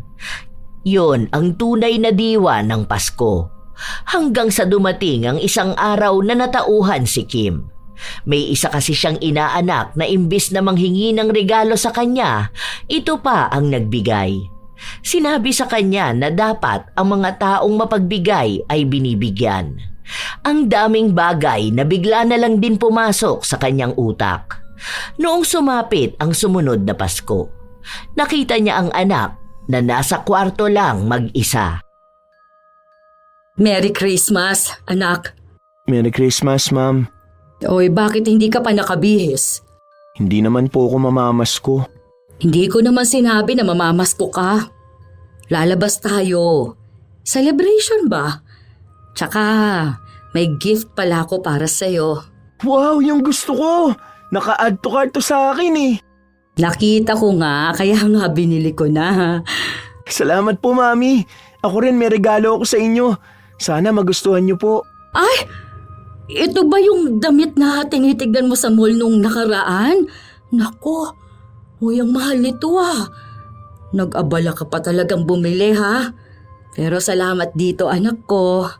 Yon ang tunay na diwa ng Pasko. hanggang sa dumating ang isang araw na natauhan si Kim. May isa kasi siyang inaanak na imbis na manghingi ng regalo sa kanya, ito pa ang nagbigay. Sinabi sa kanya na dapat ang mga taong mapagbigay ay binibigyan. Ang daming bagay na bigla na lang din pumasok sa kanyang utak. Noong sumapit ang sumunod na Pasko, nakita niya ang anak na nasa kwarto lang mag-isa. Merry Christmas, anak. Merry Christmas, Ma'am. Oy, bakit hindi ka pa nakabihis? Hindi naman po ako mamamasko. Hindi ko naman sinabi na mamamasko ka. Lalabas tayo. Celebration ba? Tsaka, may gift pala ako para sa'yo. Wow, yung gusto ko! Naka-add to cart to sa akin eh. Nakita ko nga, kaya nga binili ko na. Salamat po, Mami. Ako rin may regalo ako sa inyo. Sana magustuhan niyo po. Ay! Ito ba yung damit na tinitignan mo sa mall nung nakaraan? Nako, ang mahal nito ah. Nag-abala ka pa talagang bumili ha. Pero salamat dito anak ko.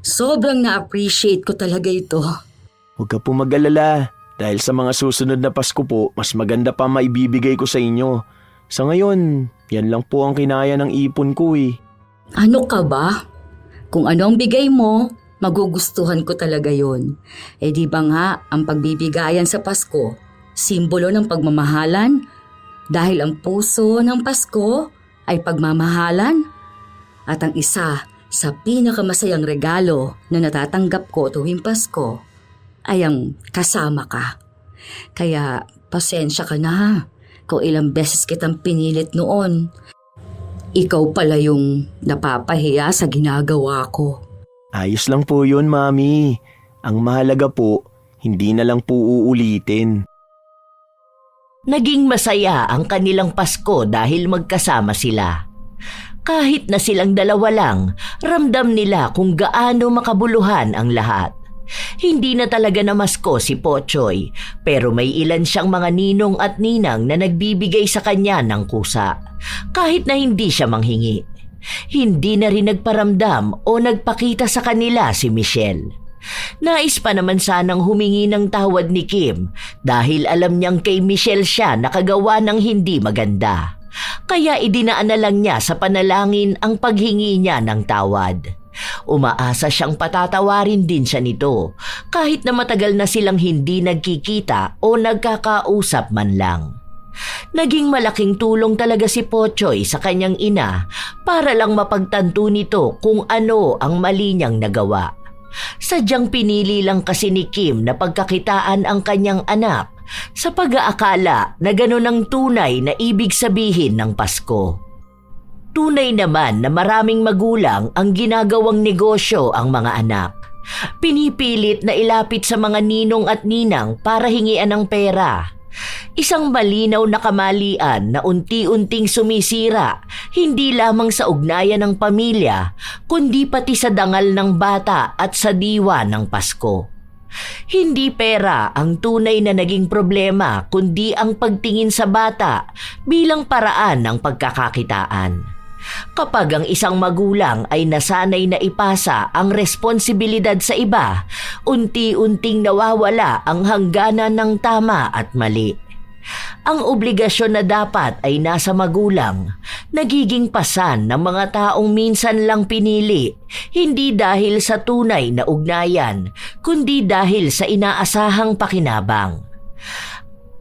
Sobrang na-appreciate ko talaga ito. Huwag ka po mag-alala. Dahil sa mga susunod na Pasko po, mas maganda pa maibibigay ko sa inyo. Sa ngayon, yan lang po ang kinaya ng ipon ko eh. Ano ka ba? Kung ano ang bigay mo, magugustuhan ko talaga yon. Eh di ba nga, ang pagbibigayan sa Pasko, simbolo ng pagmamahalan? Dahil ang puso ng Pasko ay pagmamahalan. At ang isa sa pinakamasayang regalo na natatanggap ko tuwing Pasko ay ang kasama ka. Kaya pasensya ka na kung ilang beses kitang pinilit noon. Ikaw pala yung napapahiya sa ginagawa ko. Ayos lang po yun, Mami. Ang mahalaga po, hindi na lang po uulitin. Naging masaya ang kanilang Pasko dahil magkasama sila. Kahit na silang dalawa lang, ramdam nila kung gaano makabuluhan ang lahat. Hindi na talaga namasko si Pochoy, pero may ilan siyang mga ninong at ninang na nagbibigay sa kanya ng kusa, kahit na hindi siya manghingi. Hindi na rin nagparamdam o nagpakita sa kanila si Michelle. Nais pa naman sanang humingi ng tawad ni Kim dahil alam niyang kay Michelle siya nakagawa ng hindi maganda. Kaya idinaan na lang niya sa panalangin ang paghingi niya ng tawad. Umaasa siyang patatawarin din siya nito kahit na matagal na silang hindi nagkikita o nagkakausap man lang. Naging malaking tulong talaga si Pochoy sa kanyang ina para lang mapagtanto nito kung ano ang mali niyang nagawa. Sadyang pinili lang kasi ni Kim na pagkakitaan ang kanyang anak sa pag-aakala na gano'n ang tunay na ibig sabihin ng Pasko. Tunay naman na maraming magulang ang ginagawang negosyo ang mga anak. Pinipilit na ilapit sa mga ninong at ninang para hingian ng pera. Isang malinaw na kamalian na unti-unting sumisira hindi lamang sa ugnayan ng pamilya kundi pati sa dangal ng bata at sa diwa ng Pasko. Hindi pera ang tunay na naging problema kundi ang pagtingin sa bata bilang paraan ng pagkakakitaan. Kapag ang isang magulang ay nasanay na ipasa ang responsibilidad sa iba, unti-unting nawawala ang hangganan ng tama at mali. Ang obligasyon na dapat ay nasa magulang, nagiging pasan ng mga taong minsan lang pinili, hindi dahil sa tunay na ugnayan, kundi dahil sa inaasahang pakinabang.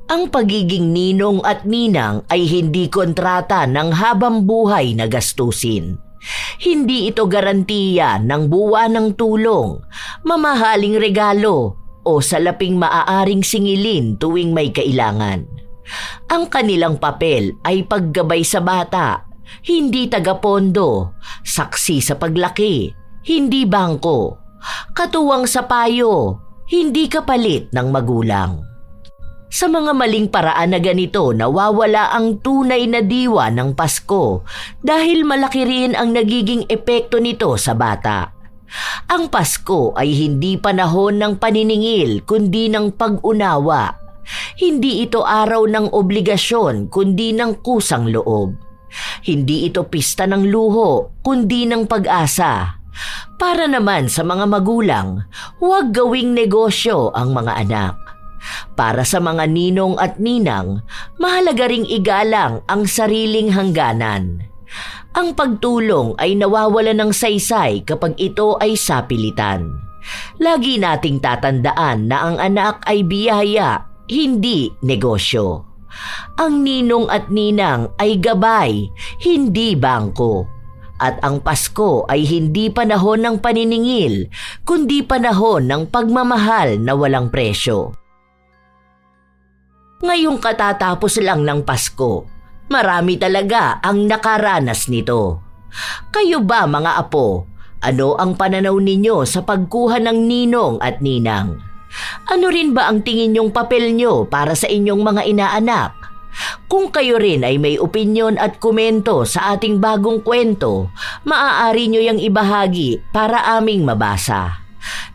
Ang pagiging ninong at ninang ay hindi kontrata ng habang buhay na gastusin. Hindi ito garantiya ng buwanang tulong, mamahaling regalo o salaping maaaring singilin tuwing may kailangan. Ang kanilang papel ay paggabay sa bata, hindi tagapondo, saksi sa paglaki, hindi bangko, katuwang sa payo, hindi kapalit ng magulang. Sa mga maling paraan na ganito, nawawala ang tunay na diwa ng Pasko dahil malaki rin ang nagiging epekto nito sa bata. Ang Pasko ay hindi panahon ng paniningil kundi ng pag-unawa. Hindi ito araw ng obligasyon kundi ng kusang loob. Hindi ito pista ng luho kundi ng pag-asa. Para naman sa mga magulang, huwag gawing negosyo ang mga anak. Para sa mga ninong at ninang, mahalaga ring igalang ang sariling hangganan. Ang pagtulong ay nawawala ng saysay kapag ito ay sapilitan. Lagi nating tatandaan na ang anak ay biyaya, hindi negosyo. Ang ninong at ninang ay gabay, hindi bangko. At ang Pasko ay hindi panahon ng paniningil, kundi panahon ng pagmamahal na walang presyo. Ngayong katatapos lang ng Pasko, marami talaga ang nakaranas nito. Kayo ba mga apo, ano ang pananaw ninyo sa pagkuha ng ninong at ninang? Ano rin ba ang tingin nyong papel nyo para sa inyong mga inaanak? Kung kayo rin ay may opinyon at komento sa ating bagong kwento, maaari nyo yang ibahagi para aming mabasa.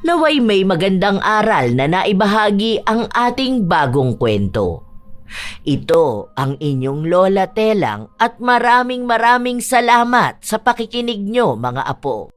Naway may magandang aral na naibahagi ang ating bagong kwento. Ito ang inyong Lola Telang at maraming salamat sa pakikinig nyo mga apo.